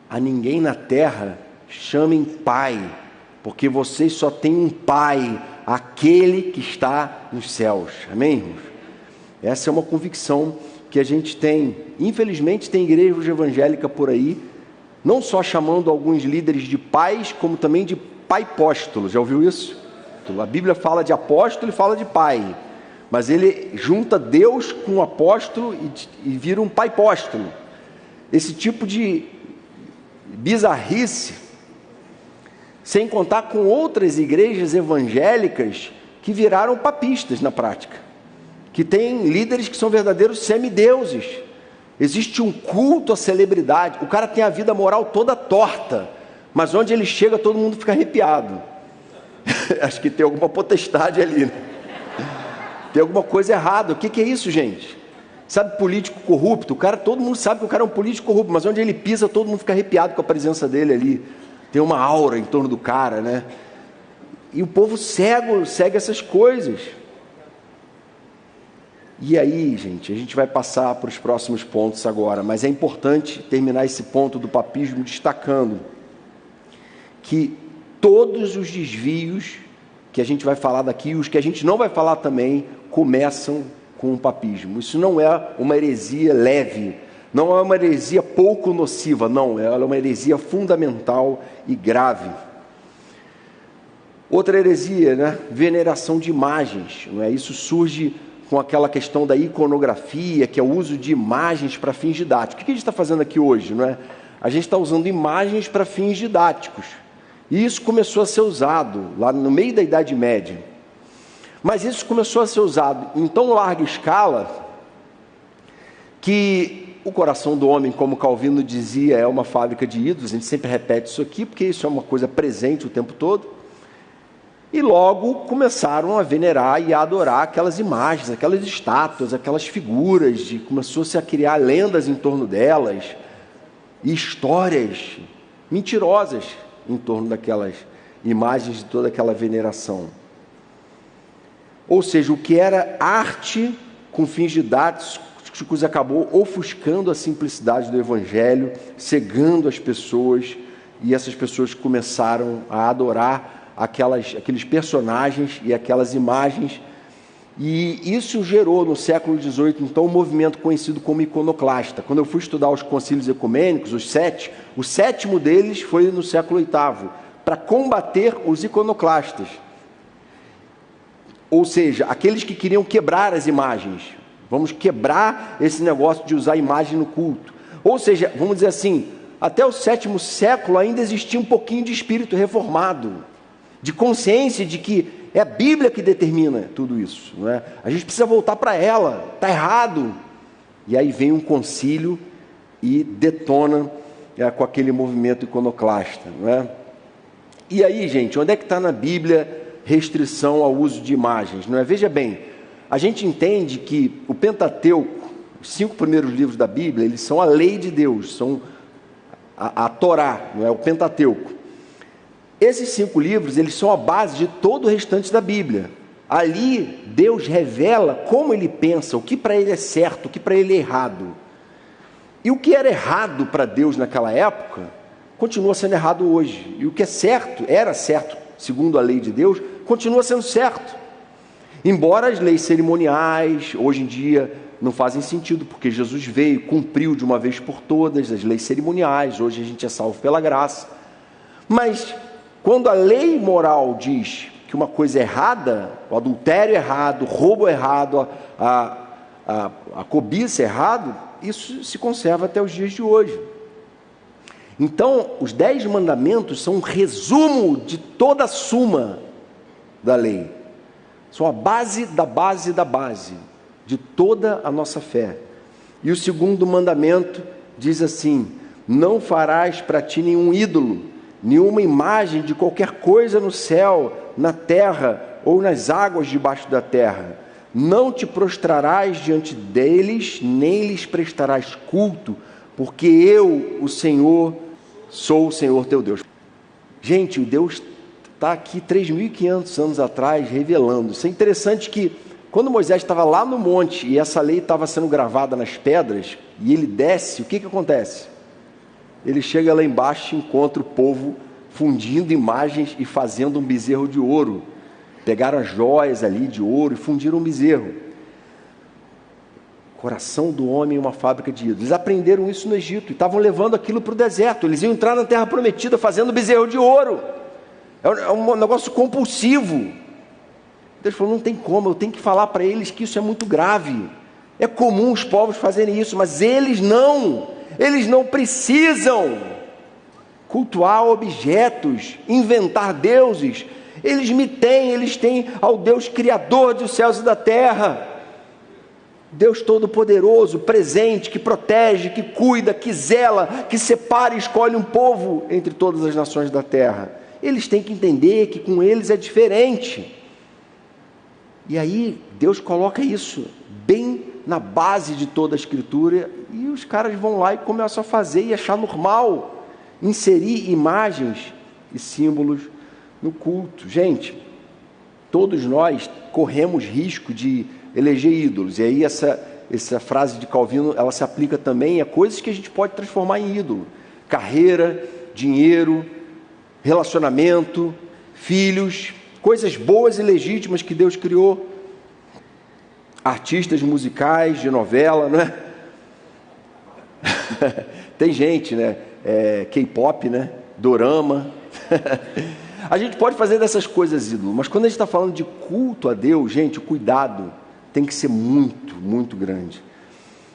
A ninguém na terra chamem pai, porque vocês só têm um pai, aquele que está nos céus. Amém, irmãos? Essa é uma convicção que a gente tem. Infelizmente tem igreja evangélica por aí, não só chamando alguns líderes de pais, como também de pai-póstolos. Já ouviu isso? A Bíblia fala de apóstolo e fala de pai, mas ele junta Deus com o apóstolo e vira um pai-póstolo. Esse tipo de bizarrice, sem contar com outras igrejas evangélicas que viraram papistas na prática, que têm líderes que são verdadeiros semideuses. Existe um culto à celebridade, o cara tem a vida moral toda torta, mas onde ele chega todo mundo fica arrepiado. Acho que tem alguma potestade ali, né? Tem alguma coisa errada. O que é isso, gente? Sabe, político corrupto? Todo mundo sabe que o cara é um político corrupto, mas onde ele pisa todo mundo fica arrepiado com a presença dele ali. Tem uma aura em torno do cara, né? E o povo cego segue essas coisas. E aí, gente, a gente vai passar para os próximos pontos agora, mas é importante terminar esse ponto do papismo destacando que todos os desvios que a gente vai falar daqui, os que a gente não vai falar também, começam com o papismo. Isso não é uma heresia leve, não é uma heresia pouco nociva, não, ela é uma heresia fundamental e grave. Outra heresia, né? Veneração de imagens, não é? Isso surge com aquela questão da iconografia, que é o uso de imagens para fins didáticos. O que a gente está fazendo aqui hoje, não é? A gente está usando imagens para fins didáticos. E isso começou a ser usado lá no meio da Idade Média. Mas isso começou a ser usado em tão larga escala que o coração do homem, como Calvino dizia, é uma fábrica de ídolos. A gente sempre repete isso aqui, porque isso é uma coisa presente o tempo todo. E logo começaram a venerar e a adorar aquelas imagens, aquelas estátuas, aquelas figuras, começou-se a criar lendas em torno delas, e histórias mentirosas em torno daquelas imagens, de toda aquela veneração. Ou seja, o que era arte com fins didáticos acabou ofuscando a simplicidade do Evangelho, cegando as pessoas, e essas pessoas começaram a adorar aqueles personagens e aquelas imagens, e isso gerou no século XVIII, então, um movimento conhecido como iconoclasta. Quando eu fui estudar os concílios ecumênicos, os 7, o sétimo deles foi no século VIII, para combater os iconoclastas. Ou seja, aqueles que queriam quebrar as imagens. Vamos quebrar esse negócio de usar imagem no culto. Ou seja, vamos dizer assim, até o 7º século ainda existia um pouquinho de espírito reformado, de consciência de que é a Bíblia que determina tudo isso, não é? A gente precisa voltar para ela, está errado. E aí vem um concílio e detona com aquele movimento iconoclasta, não é? E aí, gente, onde é que está na Bíblia restrição ao uso de imagens, não é? Veja bem, a gente entende que o Pentateuco, os 5 primeiros livros da Bíblia, eles são a lei de Deus, são a Torá, não é? O Pentateuco. Esses 5 livros, eles são a base de todo o restante da Bíblia. Ali, Deus revela como Ele pensa, o que para Ele é certo, o que para Ele é errado. E o que era errado para Deus naquela época, continua sendo errado hoje. E o que é certo, era certo, segundo a lei de Deus, continua sendo certo. Embora as leis cerimoniais, hoje em dia, não fazem sentido, porque Jesus veio, cumpriu de uma vez por todas as leis cerimoniais, hoje a gente é salvo pela graça. Mas, quando a lei moral diz que uma coisa é errada, o adultério é errado, o roubo é errado, a cobiça é errado, isso se conserva até os dias de hoje. Então, os 10 mandamentos são um resumo de toda a suma da lei. São a base da base da base de toda a nossa fé. E o 2º mandamento diz assim: não farás para ti nenhum ídolo, nenhuma imagem de qualquer coisa no céu, na terra ou nas águas debaixo da terra. Não te prostrarás diante deles, nem lhes prestarás culto, porque eu, o Senhor, sou o Senhor teu Deus. Gente, o Deus está aqui 3.500 anos atrás revelando. Isso é interessante que quando Moisés estava lá no monte e essa lei estava sendo gravada nas pedras, e ele desce, o que acontece? Ele chega lá embaixo e encontra o povo fundindo imagens e fazendo um bezerro de ouro. Pegaram as joias ali de ouro e fundiram um bezerro. Coração do homem é uma fábrica de ídolos. Eles aprenderam isso no Egito e estavam levando aquilo para o deserto. Eles iam entrar na terra prometida fazendo bezerro de ouro. É um negócio compulsivo. Deus falou, não tem como, eu tenho que falar para eles que isso é muito grave. É comum os povos fazerem isso, mas eles não precisam cultuar objetos, inventar deuses. Eles têm ao Deus Criador dos céus e da terra. Deus Todo-Poderoso, presente, que protege, que cuida, que zela, que separa e escolhe um povo entre todas as nações da terra. Eles têm que entender que com eles é diferente. E aí Deus coloca isso bem na base de toda a Escritura, e os caras vão lá e começam a fazer e achar normal inserir imagens e símbolos no culto. Gente, todos nós corremos risco de eleger ídolos, e aí essa frase de Calvino, ela se aplica também a coisas que a gente pode transformar em ídolo: carreira, dinheiro, relacionamento, filhos, coisas boas e legítimas que Deus criou, artistas musicais, de novela, não é? Tem gente, né? K-pop, né? Dorama. A gente pode fazer dessas coisas ídolo, mas quando a gente está falando de culto a Deus, gente, o cuidado tem que ser muito, muito grande.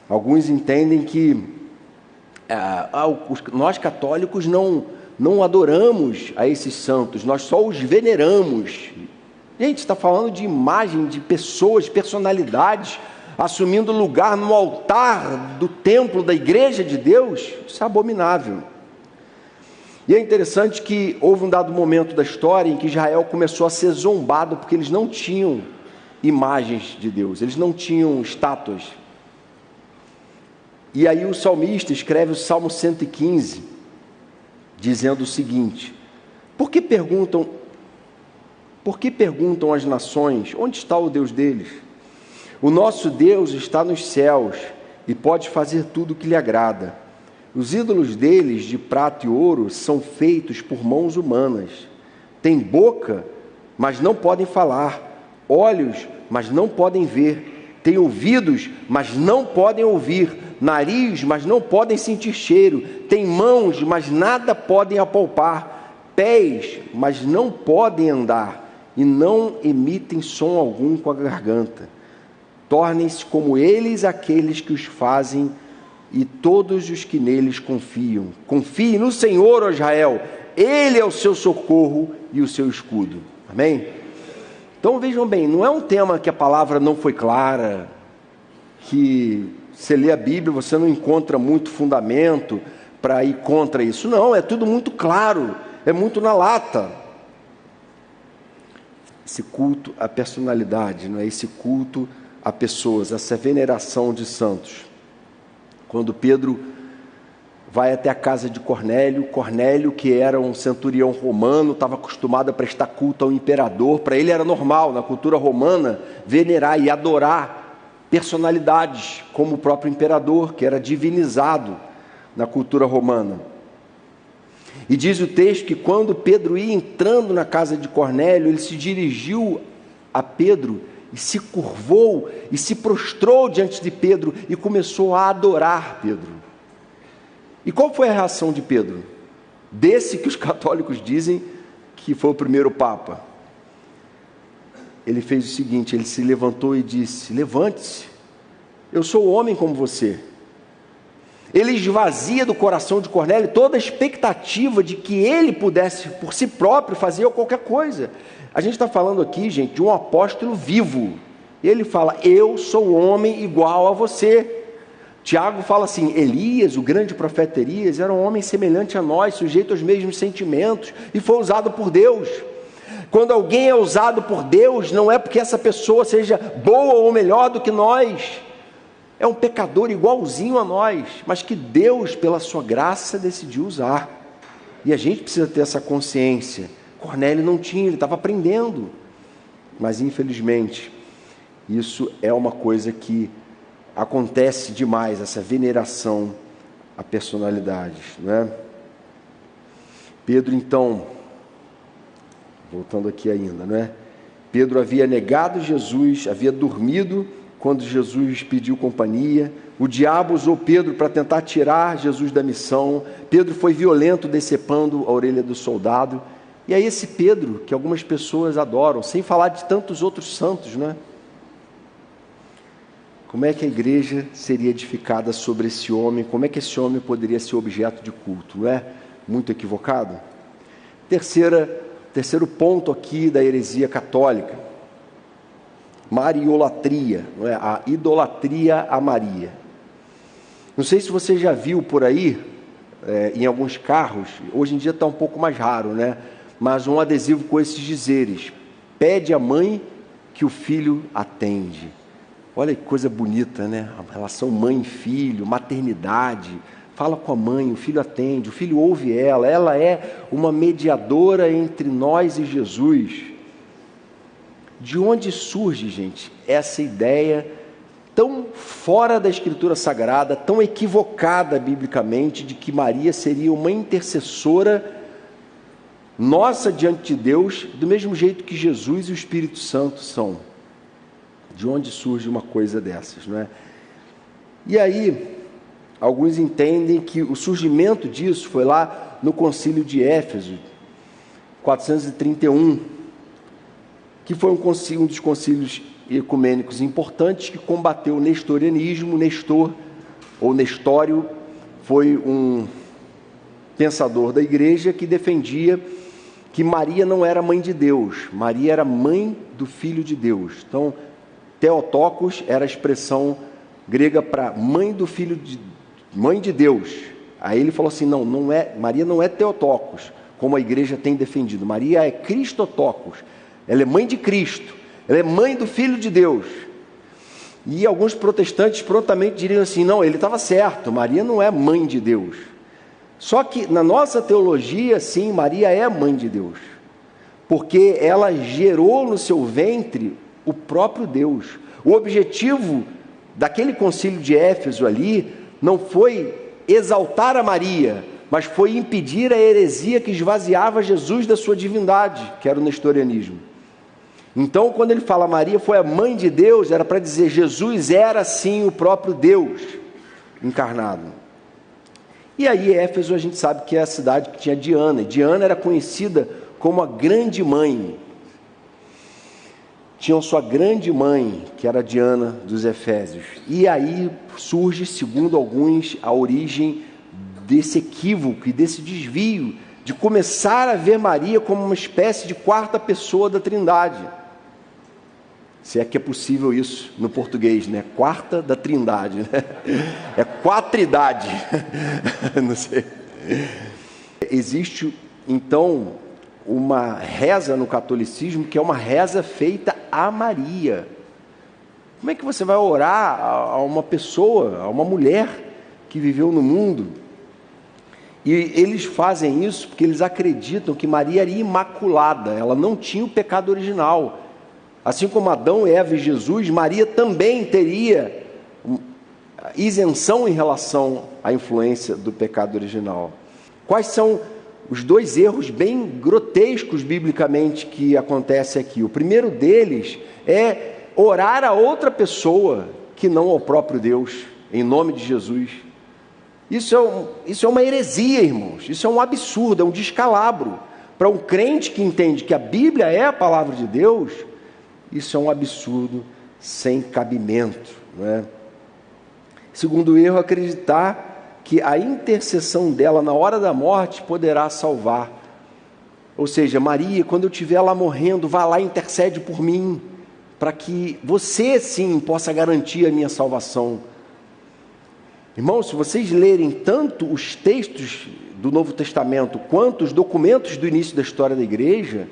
Alguns entendem que nós católicos não adoramos a esses santos, nós só os veneramos. Gente, está falando de imagem de pessoas, personalidades, assumindo lugar no altar do templo da igreja de Deus. Isso é abominável. E é interessante que houve um dado momento da história em que Israel começou a ser zombado porque eles não tinham imagens de Deus, eles não tinham estátuas. E aí o salmista escreve o Salmo 115, dizendo o seguinte: Por que perguntam as nações, onde está o Deus deles? O nosso Deus está nos céus e pode fazer tudo o que lhe agrada. Os ídolos deles, de prata e ouro, são feitos por mãos humanas. Têm boca, mas não podem falar. Olhos, mas não podem ver. Têm ouvidos, mas não podem ouvir. Nariz, mas não podem sentir cheiro. Têm mãos, mas nada podem apalpar. pés, mas não podem andar, e não emitem som algum com a garganta. Tornem-se como eles aqueles que os fazem, e todos os que neles confiam. Confie no Senhor, ó Israel, Ele é o seu socorro e o seu escudo. Amém? Então vejam bem, não é um tema que a palavra não foi clara, que você lê a Bíblia, você não encontra muito fundamento para ir contra isso. Não, é tudo muito claro, é muito na lata. Esse culto à personalidade, não é? Esse culto a pessoas, essa veneração de santos. Quando Pedro vai até a casa de Cornélio, Cornélio, que era um centurião romano, estava acostumado a prestar culto ao imperador. Para ele era normal, na cultura romana, venerar e adorar personalidades, como o próprio imperador, que era divinizado na cultura romana. E diz o texto que quando Pedro ia entrando na casa de Cornélio, ele se dirigiu a Pedro e se curvou e se prostrou diante de Pedro e começou a adorar Pedro. E qual foi a reação de Pedro? Desse que os católicos dizem que foi o primeiro Papa. Ele fez o seguinte, ele se levantou e disse: levante-se, eu sou homem como você. Ele esvazia do coração de Cornélio toda a expectativa de que ele pudesse, por si próprio, fazer qualquer coisa. A gente está falando aqui, gente, de um apóstolo vivo. Ele fala, eu sou homem igual a você. Tiago fala assim, Elias, o grande profeta Elias, era um homem semelhante a nós, sujeito aos mesmos sentimentos, e foi usado por Deus. Quando alguém é usado por Deus, não é porque essa pessoa seja boa ou melhor do que nós. É um pecador igualzinho a nós, mas que Deus, pela sua graça, decidiu usar. E a gente precisa ter essa consciência. Cornélio não tinha, ele estava aprendendo. Mas, infelizmente, isso é uma coisa que acontece demais, essa veneração a personalidades, não é? Pedro, então, voltando aqui ainda, não é? Pedro havia negado Jesus, havia dormido quando Jesus pediu companhia. O diabo usou Pedro para tentar tirar Jesus da missão. Pedro foi violento, decepando a orelha do soldado. E é esse Pedro que algumas pessoas adoram, sem falar de tantos outros santos, né? Como é que a igreja seria edificada sobre esse homem? Como é que esse homem poderia ser objeto de culto? Não é muito equivocado? Terceiro ponto aqui da heresia católica: mariolatria, não é? A idolatria a Maria. Não sei se você já viu por aí, em alguns carros, hoje em dia está um pouco mais raro, né? Mas um adesivo com esses dizeres: pede à mãe que o filho atende. Olha que coisa bonita, né? A relação mãe-filho, maternidade. Fala com a mãe, o filho atende, o filho ouve ela. Ela é uma mediadora entre nós e Jesus. De onde surge, gente, essa ideia tão fora da Escritura Sagrada, tão equivocada biblicamente, de que Maria seria uma intercessora nossa diante de Deus, do mesmo jeito que Jesus e o Espírito Santo são? De onde surge uma coisa dessas, não é? E aí, alguns entendem que o surgimento disso foi lá no Concílio de Éfeso, 431, que foi um dos concílios ecumênicos importantes que combateu o nestorianismo. Nestor, ou Nestório, foi um pensador da igreja que defendia que Maria não era mãe de Deus, Maria era mãe do Filho de Deus. Então, Theotokos era a expressão grega para mãe do Filho de mãe de Deus. Aí ele falou assim, não é, Maria não é Theotokos, como a igreja tem defendido. Maria é Christotokos, ela é mãe de Cristo, ela é mãe do Filho de Deus. E alguns protestantes prontamente diriam assim, não, ele estava certo, Maria não é mãe de Deus. Só que na nossa teologia, sim, Maria é mãe de Deus, porque ela gerou no seu ventre o próprio Deus. O objetivo daquele concílio de Éfeso ali não foi exaltar a Maria, mas foi impedir a heresia que esvaziava Jesus da sua divindade, que era o nestorianismo. Então, quando ele fala Maria foi a mãe de Deus, era para dizer Jesus era sim o próprio Deus encarnado. E aí Éfeso a gente sabe que é a cidade que tinha Diana. Diana era conhecida como a grande mãe. Tinham sua grande mãe, que era Diana dos Efésios. E aí surge, segundo alguns, a origem desse equívoco e desse desvio de começar a ver Maria como uma espécie de quarta pessoa da Trindade. Se é que é possível isso no português, né? Quarta da Trindade, né? É quatridade. Não sei. Existe, então, uma reza no catolicismo que é uma reza feita a Maria. Como é que você vai orar a uma pessoa, a uma mulher que viveu no mundo? E eles fazem isso porque eles acreditam que Maria era imaculada, ela não tinha o pecado original. Assim como Adão, Eva e Jesus, Maria também teria isenção em relação à influência do pecado original. Quais são os dois erros bem grotescos biblicamente que acontecem aqui? O primeiro deles é orar a outra pessoa que não ao próprio Deus, em nome de Jesus. Isso é uma heresia, irmãos. Isso é um absurdo, é um descalabro. Para um crente que entende que a Bíblia é a palavra de Deus, isso é um absurdo sem cabimento, não é? Segundo erro, acreditar que a intercessão dela na hora da morte poderá salvar. Ou seja, Maria, quando eu estiver lá morrendo, vá lá e intercede por mim, para que você sim possa garantir a minha salvação. Irmãos, se vocês lerem tanto os textos do Novo Testamento quanto os documentos do início da história da igreja,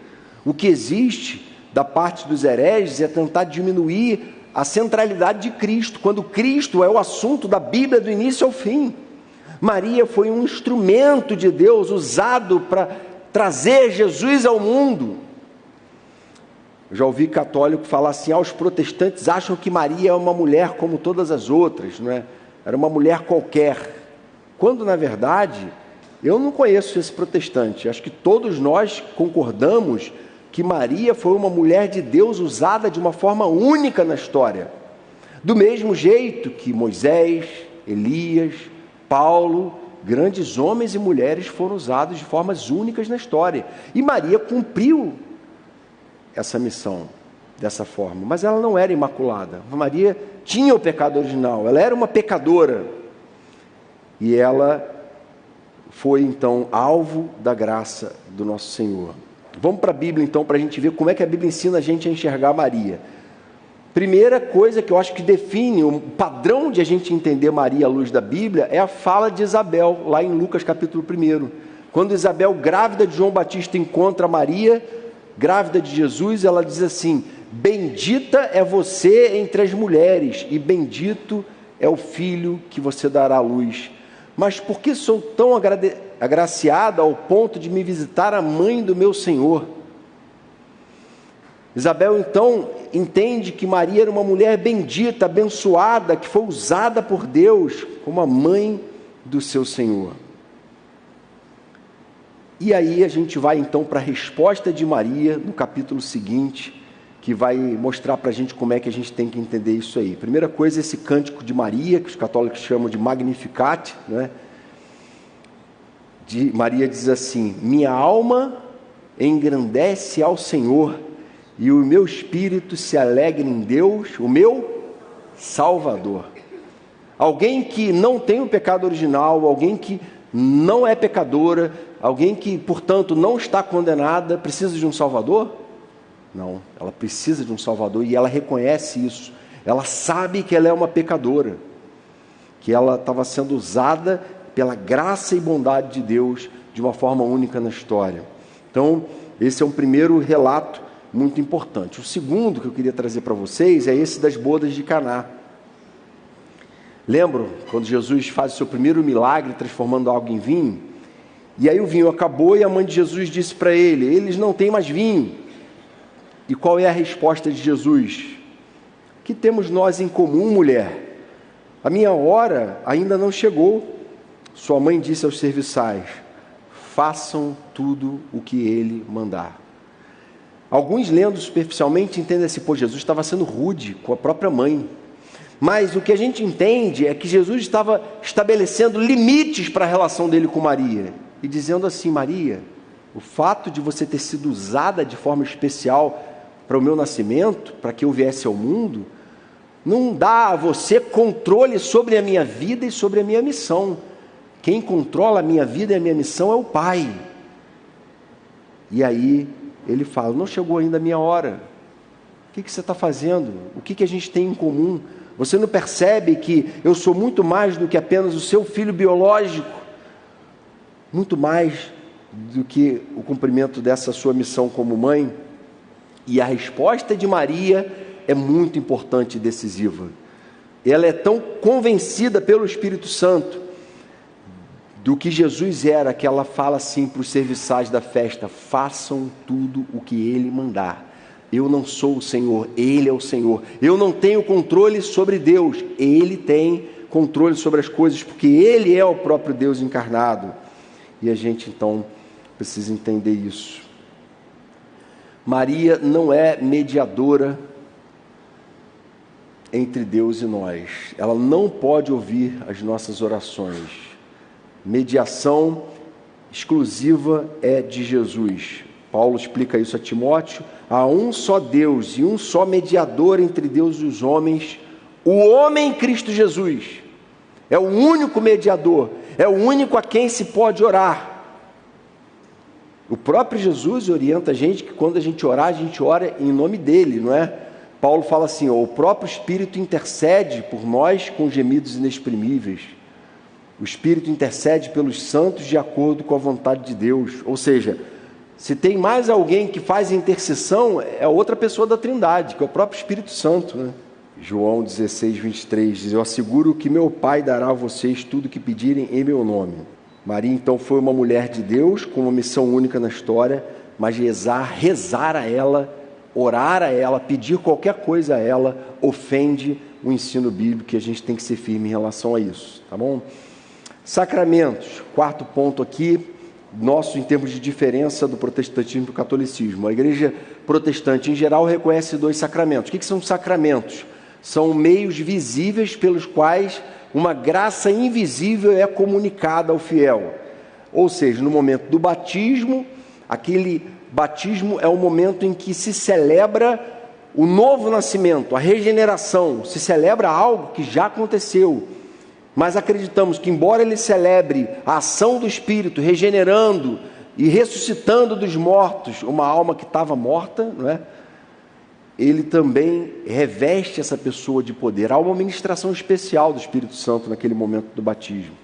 o que existe da parte dos hereges é tentar diminuir a centralidade de Cristo, quando Cristo é o assunto da Bíblia do início ao fim. Maria foi um instrumento de Deus usado para trazer Jesus ao mundo. Eu já ouvi católico falar assim: os protestantes acham que Maria é uma mulher como todas as outras, não é? Era uma mulher qualquer. Quando, na verdade, eu não conheço esse protestante. Acho que todos nós concordamos que Maria foi uma mulher de Deus usada de uma forma única na história. Do mesmo jeito que Moisés, Elias, Paulo, grandes homens e mulheres foram usados de formas únicas na história. E Maria cumpriu essa missão dessa forma. Mas ela não era imaculada. Maria tinha o pecado original. Ela era uma pecadora. E ela foi, então, alvo da graça do nosso Senhor. Vamos para a Bíblia, então, para a gente ver como é que a Bíblia ensina a gente a enxergar Maria. Primeira coisa que eu acho que define o padrão de a gente entender Maria à luz da Bíblia é a fala de Isabel, lá em Lucas capítulo 1. Quando Isabel, grávida de João Batista, encontra Maria, grávida de Jesus, ela diz assim: bendita é você entre as mulheres, e bendito é o filho que você dará à luz. Mas por que sou tão agraciada ao ponto de me visitar a mãe do meu Senhor? Isabel, então, entende que Maria era uma mulher bendita, abençoada, que foi usada por Deus como a mãe do seu Senhor. E aí a gente vai, então, para a resposta de Maria, no capítulo seguinte, que vai mostrar para a gente como é que a gente tem que entender isso aí. Primeira coisa, esse cântico de Maria, que os católicos chamam de Magnificat, né? Maria diz assim: minha alma engrandece ao Senhor, e o meu espírito se alegra em Deus, o meu Salvador. Alguém que não tem o pecado original, alguém que não é pecadora, alguém que, portanto, não está condenada, precisa de um Salvador? Não, ela precisa de um Salvador e ela reconhece isso. Ela sabe que ela é uma pecadora, que ela estava sendo usada pela graça e bondade de Deus de uma forma única na história. Então, esse é um primeiro relato muito importante. O segundo que eu queria trazer para vocês é esse das bodas de Caná. Lembram quando Jesus faz o seu primeiro milagre transformando água em vinho? E aí o vinho acabou e a mãe de Jesus disse para ele: eles não têm mais vinho. E qual é a resposta de Jesus? Que temos nós em comum, mulher? A minha hora ainda não chegou. Sua mãe disse aos serviçais: façam tudo o que ele mandar. Alguns, lendo superficialmente, entendem assim: Jesus estava sendo rude com a própria mãe. Mas o que a gente entende é que Jesus estava estabelecendo limites para a relação dele com Maria, e dizendo assim: Maria, o fato de você ter sido usada de forma especial para o meu nascimento, para que eu viesse ao mundo, não dá a você controle sobre a minha vida e sobre a minha missão. Quem controla a minha vida e a minha missão é o Pai. E aí ele fala: não chegou ainda a minha hora. O que você está fazendo? O que a gente tem em comum? Você não percebe que eu sou muito mais do que apenas o seu filho biológico? Muito mais do que o cumprimento dessa sua missão como mãe? E a resposta de Maria é muito importante e decisiva. Ela é tão convencida pelo Espírito Santo do que Jesus era, que ela fala assim para os serviçais da festa: façam tudo o que Ele mandar. Eu não sou o Senhor, Ele é o Senhor. Eu não tenho controle sobre Deus, Ele tem controle sobre as coisas, porque Ele é o próprio Deus encarnado. E a gente então precisa entender isso. Maria não é mediadora entre Deus e nós. Ela não pode ouvir as nossas orações. Mediação exclusiva é de Jesus. Paulo explica isso a Timóteo: há um só Deus e um só mediador entre Deus e os homens, o homem Cristo Jesus. É o único mediador, é o único a quem se pode orar. O próprio Jesus orienta a gente que quando a gente orar, a gente ora em nome dele, não é? Paulo fala assim: o próprio Espírito intercede por nós com gemidos inexprimíveis. O Espírito intercede pelos santos de acordo com a vontade de Deus. Ou seja, se tem mais alguém que faz intercessão, é outra pessoa da Trindade, que é o próprio Espírito Santo, né? João 16, 23 diz: eu asseguro que meu Pai dará a vocês tudo o que pedirem em meu nome. Maria então foi uma mulher de Deus com uma missão única na história, mas rezar a ela, orar a ela, pedir qualquer coisa a ela, ofende o ensino bíblico, e a gente tem que ser firme em relação a isso, tá bom? Sacramentos, quarto ponto aqui, nosso em termos de diferença do protestantismo e do catolicismo. A igreja protestante em geral reconhece 2 sacramentos. O que são sacramentos? São meios visíveis pelos quais uma graça invisível é comunicada ao fiel. Ou seja, no momento do batismo, aquele batismo é o momento em que se celebra o novo nascimento, a regeneração, se celebra algo que já aconteceu. Mas acreditamos que, embora ele celebre a ação do Espírito, regenerando e ressuscitando dos mortos uma alma que estava morta, não é? Ele também reveste essa pessoa de poder. Há uma ministração especial do Espírito Santo naquele momento do batismo.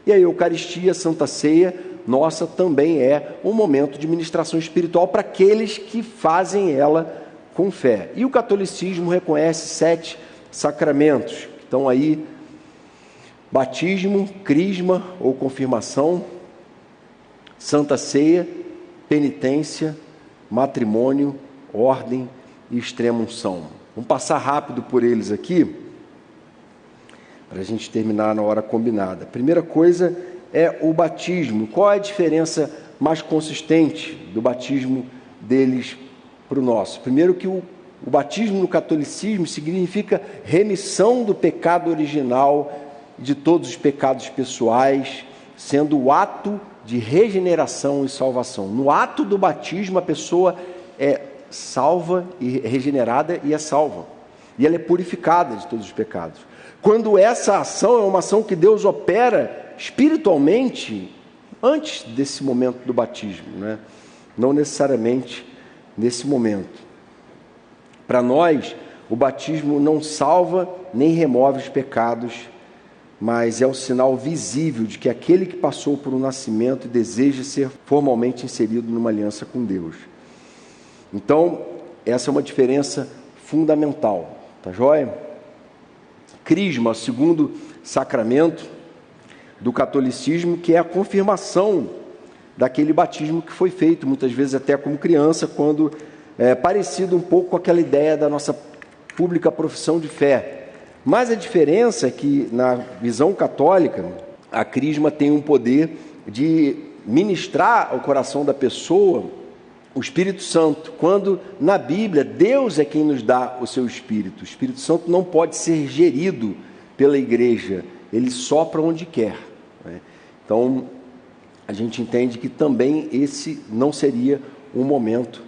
E a Eucaristia, a Santa Ceia, nossa, também é um momento de ministração espiritual para aqueles que fazem ela com fé. E o catolicismo reconhece 7 sacramentos, que estão aí: batismo, crisma ou confirmação, Santa Ceia, penitência, matrimônio, ordem e extrema-unção. Vamos passar rápido por eles aqui, para a gente terminar na hora combinada. A primeira coisa é o batismo. Qual é a diferença mais consistente do batismo deles para o nosso? Primeiro que o batismo no catolicismo significa remissão do pecado original, de todos os pecados pessoais, sendo o ato de regeneração e salvação. No ato do batismo, a pessoa é salva e regenerada e é salva. E ela é purificada de todos os pecados. Quando essa ação é uma ação que Deus opera espiritualmente antes desse momento do batismo, né? Não necessariamente nesse momento. Para nós, o batismo não salva nem remove os pecados, mas é o sinal visível de que aquele que passou por um nascimento e deseja ser formalmente inserido numa aliança com Deus. Então, essa é uma diferença fundamental, tá joia? Crisma, o segundo sacramento do catolicismo, que é a confirmação daquele batismo que foi feito, muitas vezes até como criança, quando é parecido um pouco com aquela ideia da nossa pública profissão de fé. Mas a diferença é que, na visão católica, a crisma tem um poder de ministrar ao coração da pessoa o Espírito Santo, quando na Bíblia Deus é quem nos dá o seu Espírito. O Espírito Santo não pode ser gerido pela igreja, ele sopra onde quer, né? Então, a gente entende que também esse não seria um momento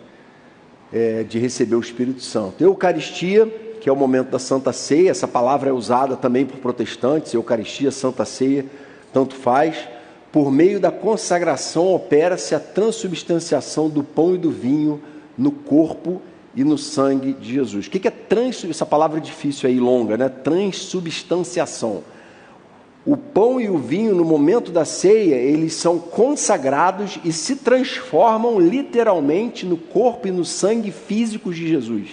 de receber o Espírito Santo. Eucaristia, que é o momento da Santa Ceia, essa palavra é usada também por protestantes, Eucaristia, Santa Ceia, tanto faz. Por meio da consagração opera-se a transubstanciação do pão e do vinho no corpo e no sangue de Jesus. O que é essa palavra difícil aí, longa, né? Transubstanciação. O pão e o vinho, no momento da ceia, eles são consagrados e se transformam literalmente no corpo e no sangue físicos de Jesus.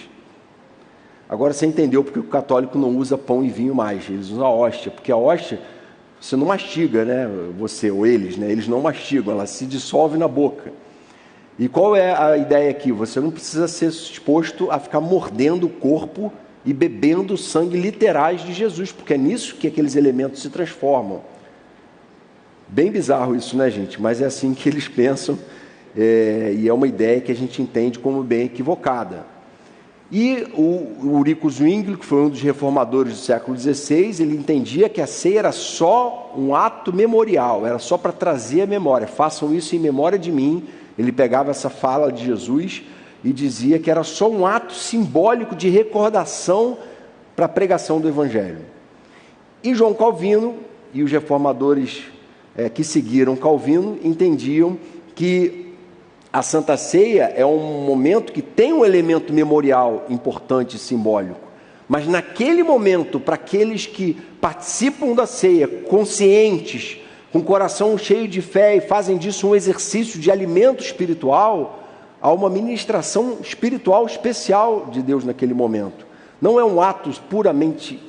Agora você entendeu porque o católico não usa pão e vinho mais, eles usam a hóstia, porque a hóstia você não mastiga, né? Você ou eles, né? Eles não mastigam, ela se dissolve na boca. E qual é a ideia aqui? Você não precisa ser exposto a ficar mordendo o corpo e bebendo o sangue literais de Jesus, porque é nisso que aqueles elementos se transformam. Bem bizarro isso, né, gente? Mas é assim que eles pensam, e é uma ideia que a gente entende como bem equivocada. E o Ulrico Zwingli, que foi um dos reformadores do século XVI, ele entendia que a ceia era só um ato memorial, era só para trazer a memória. Façam isso em memória de mim. Ele pegava essa fala de Jesus e dizia que era só um ato simbólico de recordação para a pregação do Evangelho. E João Calvino e os reformadores que seguiram Calvino entendiam que a Santa Ceia é um momento que tem um elemento memorial importante e simbólico, mas naquele momento, para aqueles que participam da ceia, conscientes, com o coração cheio de fé e fazem disso um exercício de alimento espiritual, há uma ministração espiritual especial de Deus naquele momento. Não é um ato puramente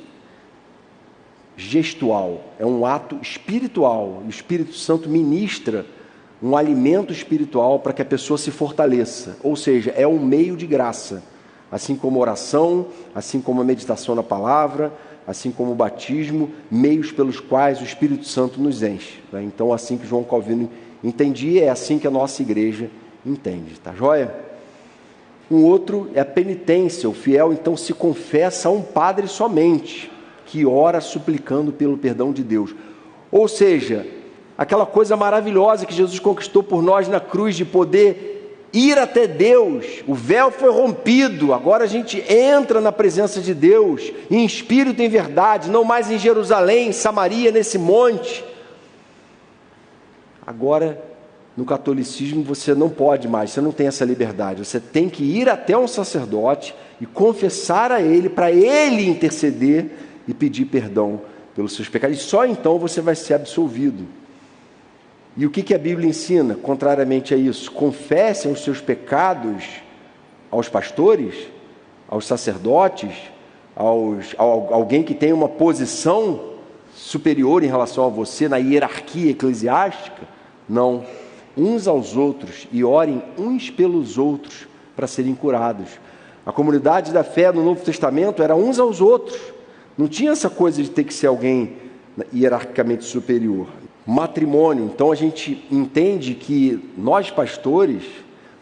gestual, é um ato espiritual. O Espírito Santo ministra um alimento espiritual para que a pessoa se fortaleça, ou seja, é um meio de graça, assim como a oração, assim como a meditação na palavra, assim como o batismo, meios pelos quais o Espírito Santo nos enche, né? Então, assim que João Calvino entendia, é assim que a nossa igreja entende, tá joia? Um outro é a penitência. O fiel então se confessa a um padre somente, que ora suplicando pelo perdão de Deus. Ou seja, aquela coisa maravilhosa que Jesus conquistou por nós na cruz, de poder ir até Deus. O véu foi rompido, agora a gente entra na presença de Deus, em espírito e em verdade, não mais em Jerusalém, em Samaria, nesse monte. Agora, no catolicismo, você não pode mais, você não tem essa liberdade. Você tem que ir até um sacerdote e confessar a ele, para ele interceder e pedir perdão pelos seus pecados. E só então você vai ser absolvido. E o que a Bíblia ensina, contrariamente a isso? Confessem os seus pecados aos pastores, aos sacerdotes, alguém que tem uma posição superior em relação a você na hierarquia eclesiástica? Não. Uns aos outros, e orem uns pelos outros para serem curados. A comunidade da fé no Novo Testamento era uns aos outros. Não tinha essa coisa de ter que ser alguém hierarquicamente superior. Matrimônio, então a gente entende que nós pastores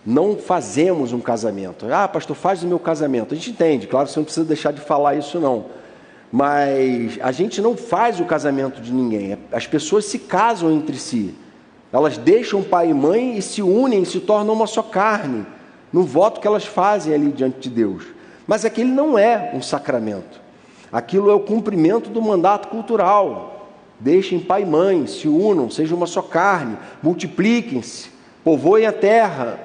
não fazemos um casamento. Ah, pastor, faz o meu casamento. A gente entende, claro, você não precisa deixar de falar isso não. Mas a gente não faz o casamento de ninguém. As pessoas se casam entre si. Elas deixam pai e mãe e se unem, se tornam uma só carne, no voto que elas fazem ali diante de Deus. Mas aquele não é um sacramento. Aquilo é o cumprimento do mandato cultural. Deixem pai e mãe, se unam, sejam uma só carne, multipliquem-se, povoem a terra.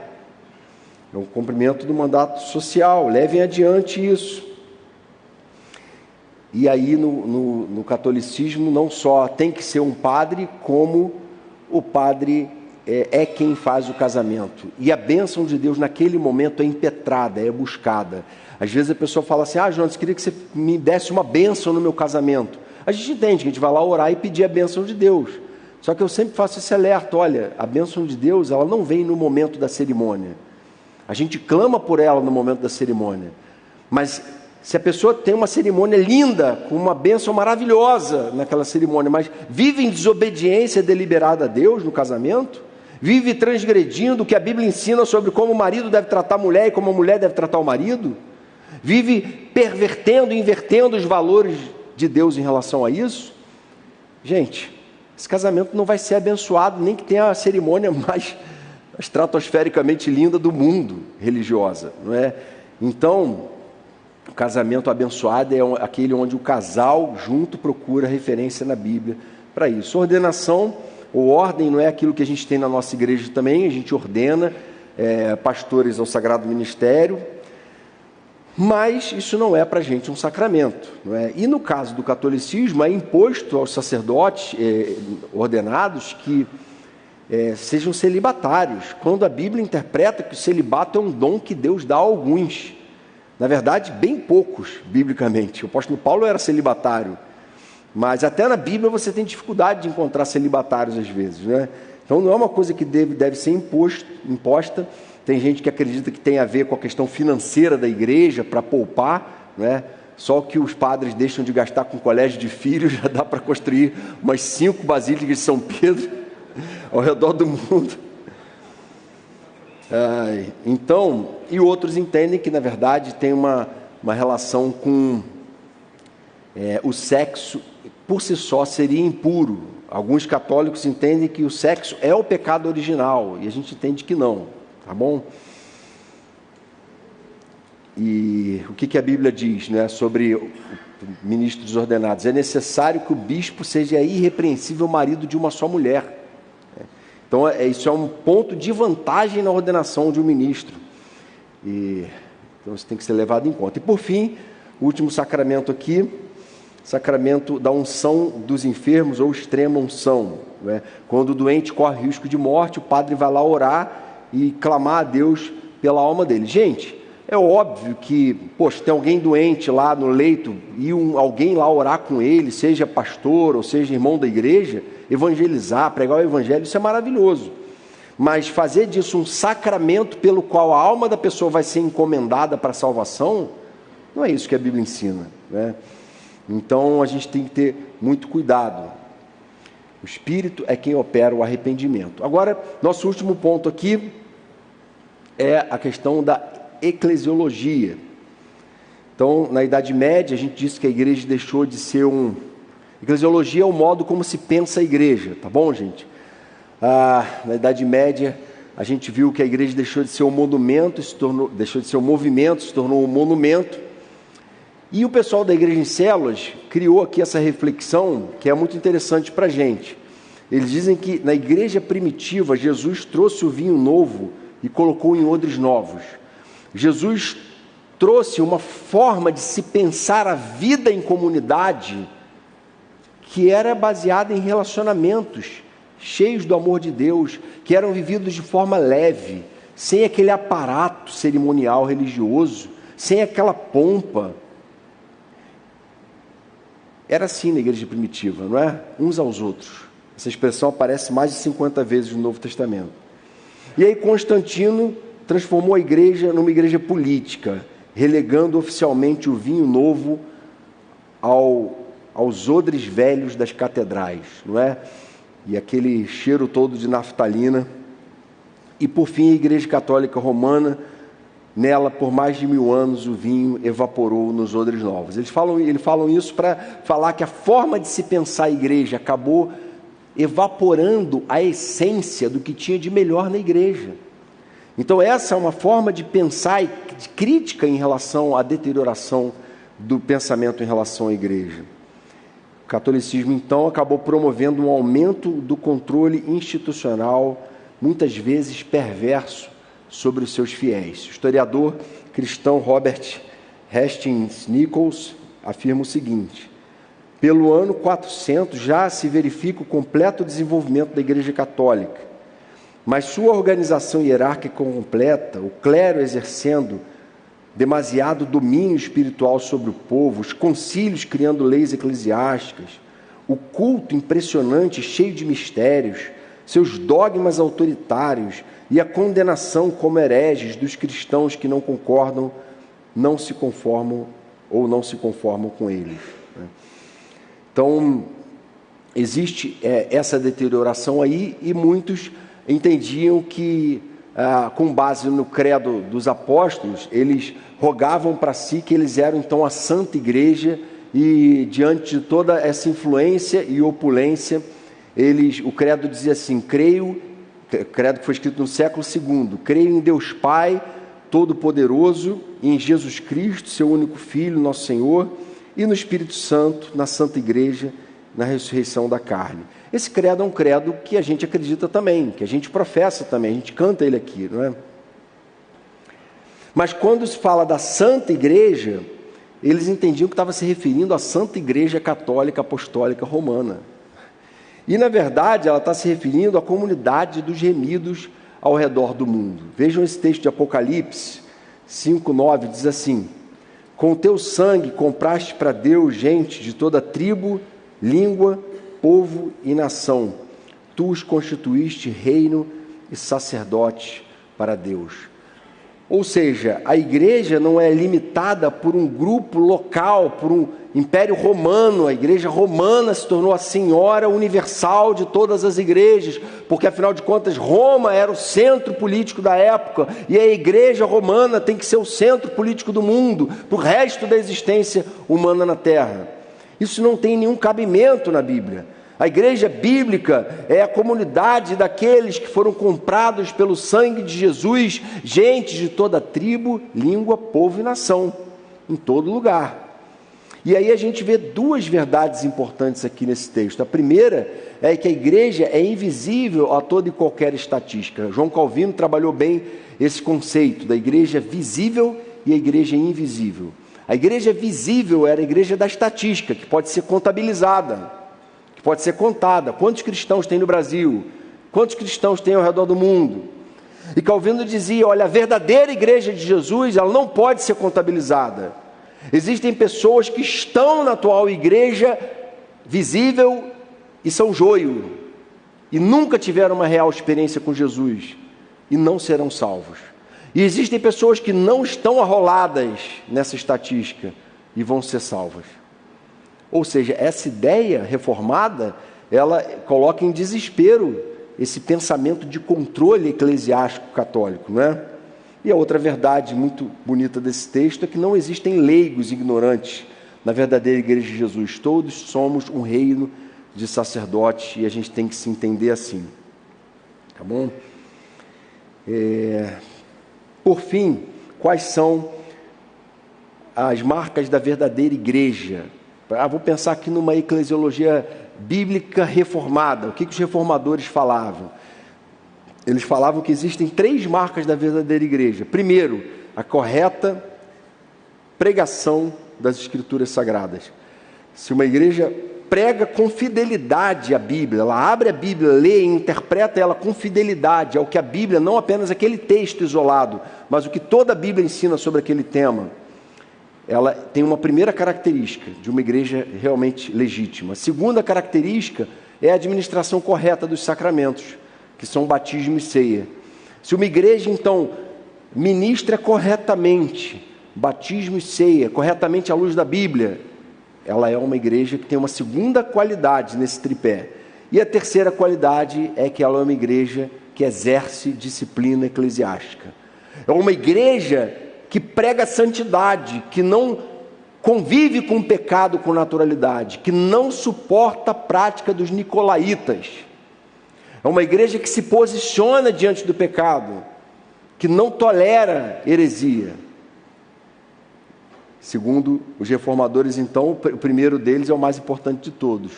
É o cumprimento do mandato social, levem adiante isso. E aí no catolicismo não só tem que ser um padre, como o padre é quem faz o casamento. E a bênção de Deus naquele momento é impetrada, é buscada. Às vezes a pessoa fala assim, Jonas, queria que você me desse uma bênção no meu casamento. A gente entende que a gente vai lá orar e pedir a bênção de Deus. Só que eu sempre faço esse alerta, olha, a bênção de Deus, ela não vem no momento da cerimônia. A gente clama por ela no momento da cerimônia. Mas se a pessoa tem uma cerimônia linda, com uma bênção maravilhosa naquela cerimônia, mas vive em desobediência deliberada a Deus no casamento, Vive transgredindo o que a Bíblia ensina sobre como o marido deve tratar a mulher e como a mulher deve tratar o marido? Vive pervertendo e invertendo os valores de Deus em relação a isso? Gente, esse casamento não vai ser abençoado, nem que tenha a cerimônia mais estratosfericamente linda do mundo religiosa, não é? Então, o casamento abençoado é aquele onde o casal junto procura referência na Bíblia para isso. Ordenação ou ordem não é aquilo que a gente tem na nossa igreja também, a gente ordena pastores ao sagrado ministério, mas isso não é para a gente um sacramento, não é? E no caso do catolicismo é imposto aos sacerdotes ordenados que sejam celibatários, quando a Bíblia interpreta que o celibato é um dom que Deus dá a alguns, na verdade bem poucos biblicamente. O apóstolo Paulo era celibatário, mas até na Bíblia você tem dificuldade de encontrar celibatários às vezes, né? Então não é uma coisa que deve ser imposta. Tem gente que acredita que tem a ver com a questão financeira da igreja, para poupar, né? Só que os padres deixam de gastar com colégio de filhos, já dá para construir umas 5 basílicas de São Pedro ao redor do mundo. Então, e outros entendem que na verdade tem uma relação com o sexo por si só seria impuro. Alguns católicos entendem que o sexo é o pecado original, e a gente entende que não, tá bom? E o que a Bíblia diz, né, sobre ministros ordenados? É necessário que o bispo seja irrepreensível marido de uma só mulher. Então, isso é um ponto de vantagem na ordenação de um ministro. Então, isso tem que ser levado em conta. E, por fim, o último sacramento aqui, sacramento da unção dos enfermos ou extrema unção, né? Quando o doente corre risco de morte, o padre vai lá orar e clamar a Deus pela alma dele. Gente, é óbvio que, poxa, tem alguém doente lá no leito e alguém lá orar com ele, seja pastor ou seja irmão da igreja, evangelizar, pregar o evangelho, isso é maravilhoso. Mas fazer disso um sacramento pelo qual a alma da pessoa vai ser encomendada para a salvação, não é isso que a Bíblia ensina, né? Então a gente tem que ter muito cuidado. O Espírito é quem opera o arrependimento. Agora, nosso último ponto aqui é a questão da eclesiologia. Então, na Idade Média, a gente disse que a igreja deixou de ser Eclesiologia é o modo como se pensa a igreja, tá bom, gente? Na Idade Média, a gente viu que a igreja deixou de ser um monumento, deixou de ser um movimento, se tornou um monumento. E o pessoal da igreja em células criou aqui essa reflexão que é muito interessante para a gente. Eles dizem que na igreja primitiva, Jesus trouxe o vinho novo e colocou em odres novos. Jesus trouxe uma forma de se pensar a vida em comunidade que era baseada em relacionamentos cheios do amor de Deus, que eram vividos de forma leve, sem aquele aparato cerimonial religioso, sem aquela pompa. Era assim na igreja primitiva, não é? Uns aos outros. Essa expressão aparece mais de 50 vezes no Novo Testamento. E aí Constantino transformou a igreja numa igreja política, relegando oficialmente o vinho novo aos odres velhos das catedrais, não é? E aquele cheiro todo de naftalina. E por fim a Igreja Católica Romana, nela por mais de 1000 anos o vinho evaporou nos odres novos. Eles falam isso para falar que a forma de se pensar a igreja acabou evaporando a essência do que tinha de melhor na igreja. Então essa é uma forma de pensar e de crítica em relação à deterioração do pensamento em relação à igreja. O catolicismo, então, acabou promovendo um aumento do controle institucional, muitas vezes perverso, sobre os seus fiéis. O historiador cristão Robert Hastings Nichols afirma o seguinte: pelo ano 400 já se verifica o completo desenvolvimento da Igreja Católica, mas sua organização hierárquica completa, o clero exercendo demasiado domínio espiritual sobre o povo, os concílios criando leis eclesiásticas, o culto impressionante, cheio de mistérios, seus dogmas autoritários e a condenação como hereges dos cristãos que não concordam, não se conformam ou não se conformam com eles. Então, existe essa deterioração aí e muitos entendiam que, com base no credo dos apóstolos, eles rogavam para si que eles eram então a Santa Igreja, e diante de toda essa influência e opulência, o credo dizia assim: creio, credo que foi escrito no século II, creio em Deus Pai Todo-Poderoso, e em Jesus Cristo, seu único Filho, nosso Senhor, e no Espírito Santo, na Santa Igreja, na ressurreição da carne. Esse credo é um credo que a gente acredita também, que a gente professa também, a gente canta ele aqui, não é? Mas quando se fala da Santa Igreja, eles entendiam que estava se referindo à Santa Igreja Católica Apostólica Romana. E, na verdade, ela está se referindo à comunidade dos remidos ao redor do mundo. Vejam esse texto de Apocalipse 5:9, diz assim: com o teu sangue compraste para Deus gente de toda tribo, língua, povo e nação. Tu os constituíste reino e sacerdote para Deus. Ou seja, a igreja não é limitada por um grupo local, por um império romano. A igreja romana se tornou a senhora universal de todas as igrejas, porque afinal de contas Roma era o centro político da época, e a igreja romana tem que ser o centro político do mundo, para o resto da existência humana na terra. Isso não tem nenhum cabimento na Bíblia. A igreja bíblica é a comunidade daqueles que foram comprados pelo sangue de Jesus, gente de toda tribo, língua, povo e nação, em todo lugar. E aí a gente vê duas verdades importantes aqui nesse texto. A primeira é que a igreja é invisível a toda e qualquer estatística. João Calvino trabalhou bem esse conceito da igreja visível e a igreja invisível. A igreja visível era a igreja da estatística, que pode ser contabilizada, pode ser contada. Quantos cristãos tem no Brasil? Quantos cristãos tem ao redor do mundo? E Calvino dizia: olha, a verdadeira igreja de Jesus, ela não pode ser contabilizada. Existem pessoas que estão na atual igreja visível e são joio, e nunca tiveram uma real experiência com Jesus, e não serão salvos. E existem pessoas que não estão arroladas nessa estatística e vão ser salvas. Ou seja, essa ideia reformada, ela coloca em desespero esse pensamento de controle eclesiástico católico, não é? E a outra verdade muito bonita desse texto é que não existem leigos ignorantes na verdadeira igreja de Jesus. Todos somos um reino de sacerdotes e a gente tem que se entender assim. Tá bom? Por fim, quais são as marcas da verdadeira igreja? Vou pensar aqui numa eclesiologia bíblica reformada. O que os reformadores falavam? Eles falavam que existem 3 marcas da verdadeira igreja. Primeiro, a correta pregação das Escrituras Sagradas. Se uma igreja prega com fidelidade a Bíblia, ela abre a Bíblia, lê e interpreta ela com fidelidade ao que a Bíblia, não apenas aquele texto isolado, mas o que toda a Bíblia ensina sobre aquele tema, ela tem uma primeira característica de uma igreja realmente legítima. A segunda característica é a administração correta dos sacramentos, que são batismo e ceia. Se uma igreja, então, ministra corretamente batismo e ceia, corretamente à luz da Bíblia, ela é uma igreja que tem uma segunda qualidade nesse tripé. E a terceira qualidade é que ela é uma igreja que exerce disciplina eclesiástica. É uma igreja que prega santidade, que não convive com o pecado com naturalidade, que não suporta a prática dos nicolaítas. É uma igreja que se posiciona diante do pecado, que não tolera heresia. Segundo os reformadores, então, o primeiro deles é o mais importante de todos.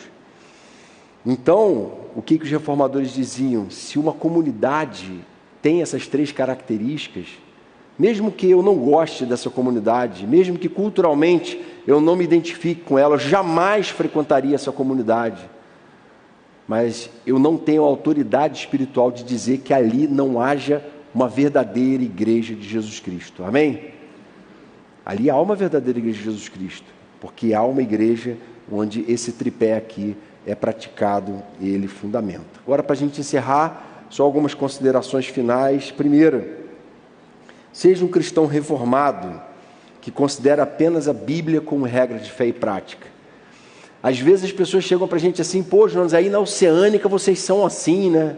Então, o que os reformadores diziam? Se uma comunidade tem essas 3 características, mesmo que eu não goste dessa comunidade, mesmo que culturalmente eu não me identifique com ela, eu jamais frequentaria essa comunidade. Mas eu não tenho autoridade espiritual de dizer que ali não haja uma verdadeira igreja de Jesus Cristo. Amém? Ali há uma verdadeira igreja de Jesus Cristo, porque há uma igreja onde esse tripé aqui é praticado e ele fundamenta. Agora, para a gente encerrar, só algumas considerações finais. Primeira, seja um cristão reformado que considera apenas a Bíblia como regra de fé e prática. Às vezes as pessoas chegam para a gente assim: pô, Jonas, aí na Oceânica vocês são assim, né?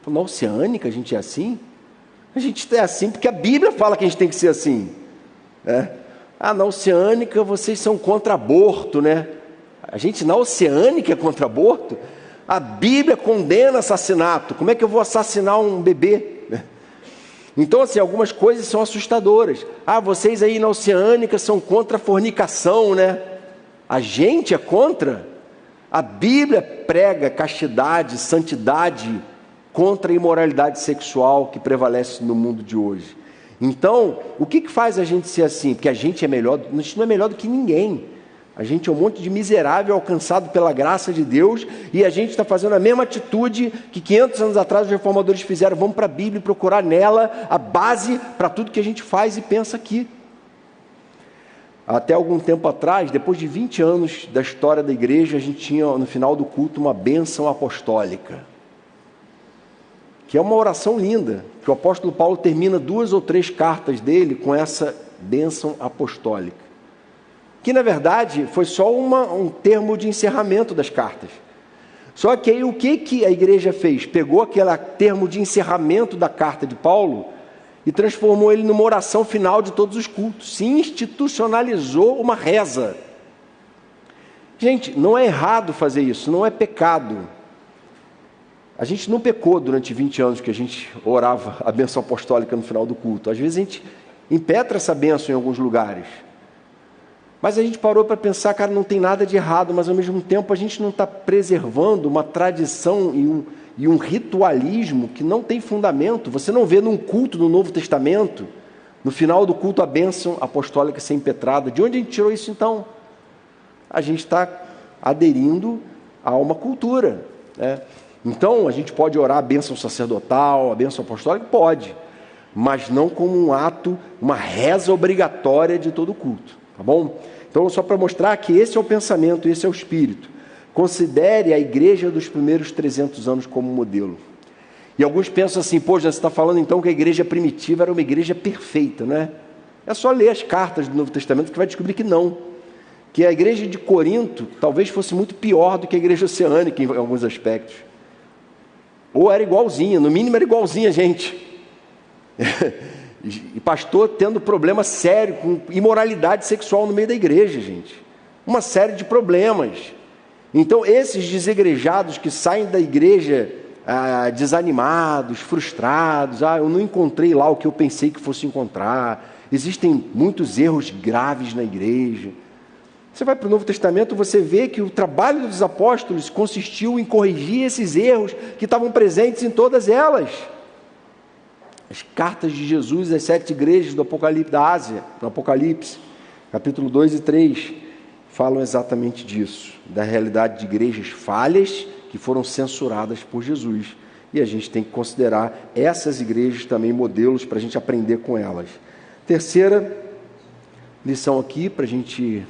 Na Oceânica a gente é assim? A gente é assim porque a Bíblia fala que a gente tem que ser assim. Na Oceânica vocês são contra aborto, né? A gente na Oceânica é contra aborto? A Bíblia condena assassinato. Como é que eu vou assassinar um bebê? Então, assim, algumas coisas são assustadoras. Vocês aí na Oceânica são contra a fornicação, né? A gente é contra. A Bíblia prega castidade, santidade, contra a imoralidade sexual que prevalece no mundo de hoje. Então, o que faz a gente ser assim? Porque a gente não é melhor do que ninguém. A gente é um monte de miserável alcançado pela graça de Deus e a gente está fazendo a mesma atitude que 500 anos atrás os reformadores fizeram. Vamos para a Bíblia e procurar nela a base para tudo que a gente faz e pensa aqui. Até algum tempo atrás, depois de 20 anos da história da igreja, a gente tinha no final do culto uma bênção apostólica, que é uma oração linda, que o apóstolo Paulo termina 2 ou 3 cartas dele com essa bênção apostólica, que na verdade foi só um termo de encerramento das cartas. Só que aí o que a igreja fez? Pegou aquele termo de encerramento da carta de Paulo e transformou ele numa oração final de todos os cultos. Se institucionalizou uma reza. Gente, não é errado fazer isso, não é pecado. A gente não pecou durante 20 anos que a gente orava a bênção apostólica no final do culto. Às vezes a gente impetra essa bênção em alguns lugares. Mas a gente parou para pensar, cara, não tem nada de errado, mas ao mesmo tempo a gente não está preservando uma tradição e um ritualismo que não tem fundamento. Você não vê num culto do Novo Testamento, no final do culto, a bênção apostólica ser impetrada. De onde a gente tirou isso então? A gente está aderindo a uma cultura, né? Então, a gente pode orar a bênção sacerdotal, a bênção apostólica? Pode, mas não como um ato, uma reza obrigatória de todo culto, tá bom? Então, só para mostrar que esse é o pensamento, esse é o espírito. Considere a igreja dos primeiros 300 anos como modelo. E alguns pensam assim, já você está falando então que a igreja primitiva era uma igreja perfeita, né? É só ler as cartas do Novo Testamento que vai descobrir que não. Que a igreja de Corinto talvez fosse muito pior do que a igreja oceânica em alguns aspectos. Ou era igualzinha, no mínimo era igualzinha a gente. E pastor tendo problema sério com imoralidade sexual no meio da igreja, gente. Uma série de problemas. Então, esses desigrejados que saem da igreja desanimados, frustrados, eu não encontrei lá o que eu pensei que fosse encontrar. Existem muitos erros graves na igreja. Você vai para o Novo Testamento, você vê que o trabalho dos apóstolos consistiu em corrigir esses erros que estavam presentes em todas elas. As cartas de Jesus às 7 igrejas do Apocalipse da Ásia, no Apocalipse, capítulo 2 e 3, falam exatamente disso, da realidade de igrejas falhas que foram censuradas por Jesus. E a gente tem que considerar essas igrejas também modelos para a gente aprender com elas. Terceira lição aqui, para a gente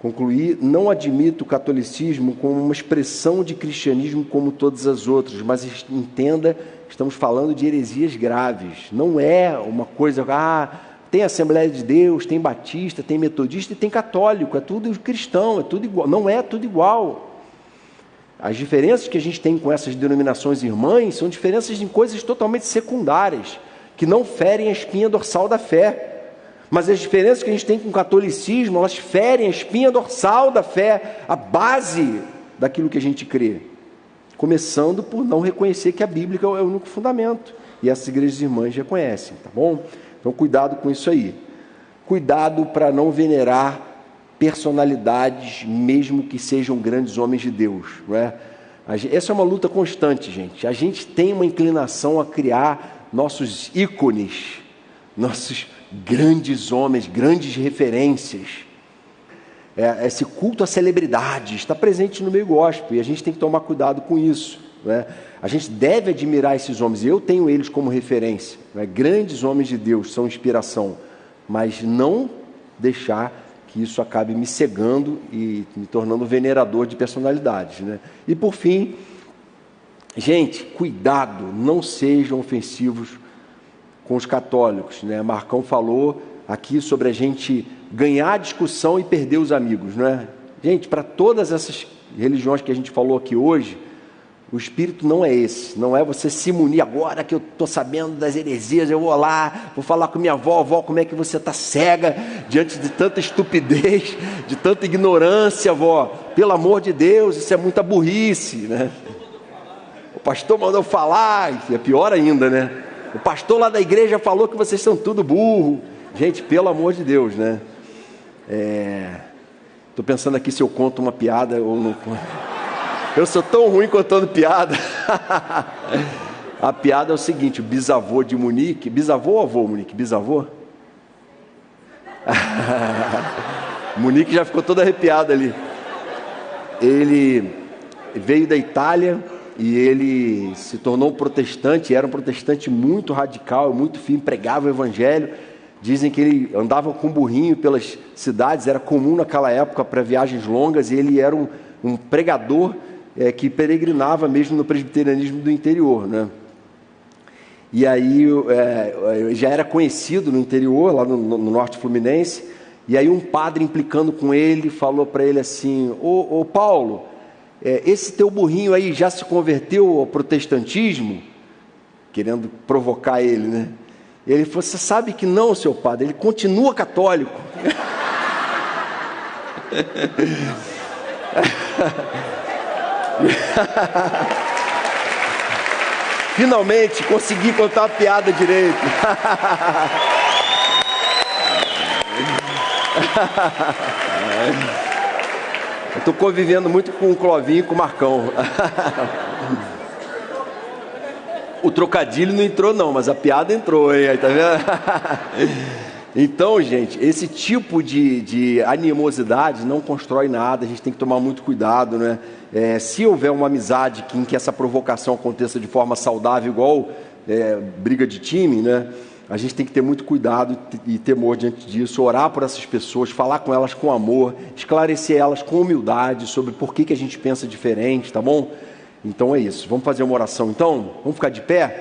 concluir: não admito o catolicismo como uma expressão de cristianismo como todas as outras, mas entenda, estamos falando de heresias graves. Não é uma coisa, tem Assembleia de Deus, tem Batista, tem Metodista e tem Católico, é tudo cristão, é tudo igual. Não é tudo igual. As diferenças que a gente tem com essas denominações irmãs são diferenças em coisas totalmente secundárias, que não ferem a espinha dorsal da fé. Mas as diferenças que a gente tem com o catolicismo, elas ferem a espinha dorsal da fé, a base daquilo que a gente crê. Começando por não reconhecer que a Bíblia é o único fundamento. E essas igrejas irmãs reconhecem, tá bom? Então, cuidado com isso aí. Cuidado para não venerar personalidades, mesmo que sejam grandes homens de Deus, não é? Essa é uma luta constante, gente. A gente tem uma inclinação a criar nossos ícones, nossos grandes homens, grandes referências. Esse culto à celebridade está presente no meio gospel e a gente tem que tomar cuidado com isso, né? A gente deve admirar esses homens, e eu tenho eles como referência, né? Grandes homens de Deus são inspiração, mas não deixar que isso acabe me cegando e me tornando venerador de personalidades, né? E por fim, gente, cuidado, não sejam ofensivos com os católicos, né? Marcão falou aqui sobre a gente ganhar a discussão e perder os amigos, né? Gente, para todas essas religiões que a gente falou aqui hoje, O espírito não é esse, não é você se munir agora que eu estou sabendo das heresias, eu vou lá, vou falar com minha avó, como é que você está cega diante de tanta estupidez, de tanta ignorância, vó, pelo amor de Deus, isso é muita burrice, né? O pastor mandou falar, é pior ainda, né? O pastor lá da igreja falou que vocês são tudo burro. Gente, pelo amor de Deus, né? Estou pensando aqui se eu conto uma piada ou não conto. Eu sou tão ruim contando piada. A piada é o seguinte: o bisavô de Munique, bisavô ou avô, Munique? Bisavô? Munique já ficou todo arrepiado ali. Ele veio da Itália e ele se tornou um protestante, era um protestante muito radical, muito firme, pregava o evangelho. Dizem que ele andava com um burrinho pelas cidades, era comum naquela época para viagens longas, e ele era um pregador que peregrinava mesmo no presbiterianismo do interior, né? E aí já era conhecido no interior, lá no norte fluminense, e aí um padre, implicando com ele, falou para ele assim: ô Paulo, esse teu burrinho aí já se converteu ao protestantismo? Querendo provocar ele, né? Ele falou: você sabe que não, seu padre, ele continua católico. Finalmente consegui contar a piada direito. Eu estou convivendo muito com o Clovinho e com o Marcão. O trocadilho não entrou não, mas a piada entrou, hein? Aí, tá vendo? Então, gente, esse tipo de animosidade não constrói nada, a gente tem que tomar muito cuidado, né? Se houver uma amizade em que essa provocação aconteça de forma saudável, igual briga de time, né? A gente tem que ter muito cuidado e temor diante disso, orar por essas pessoas, falar com elas com amor, esclarecer elas com humildade sobre por que a gente pensa diferente, tá bom? Então é isso. Vamos fazer uma oração então? Vamos ficar de pé?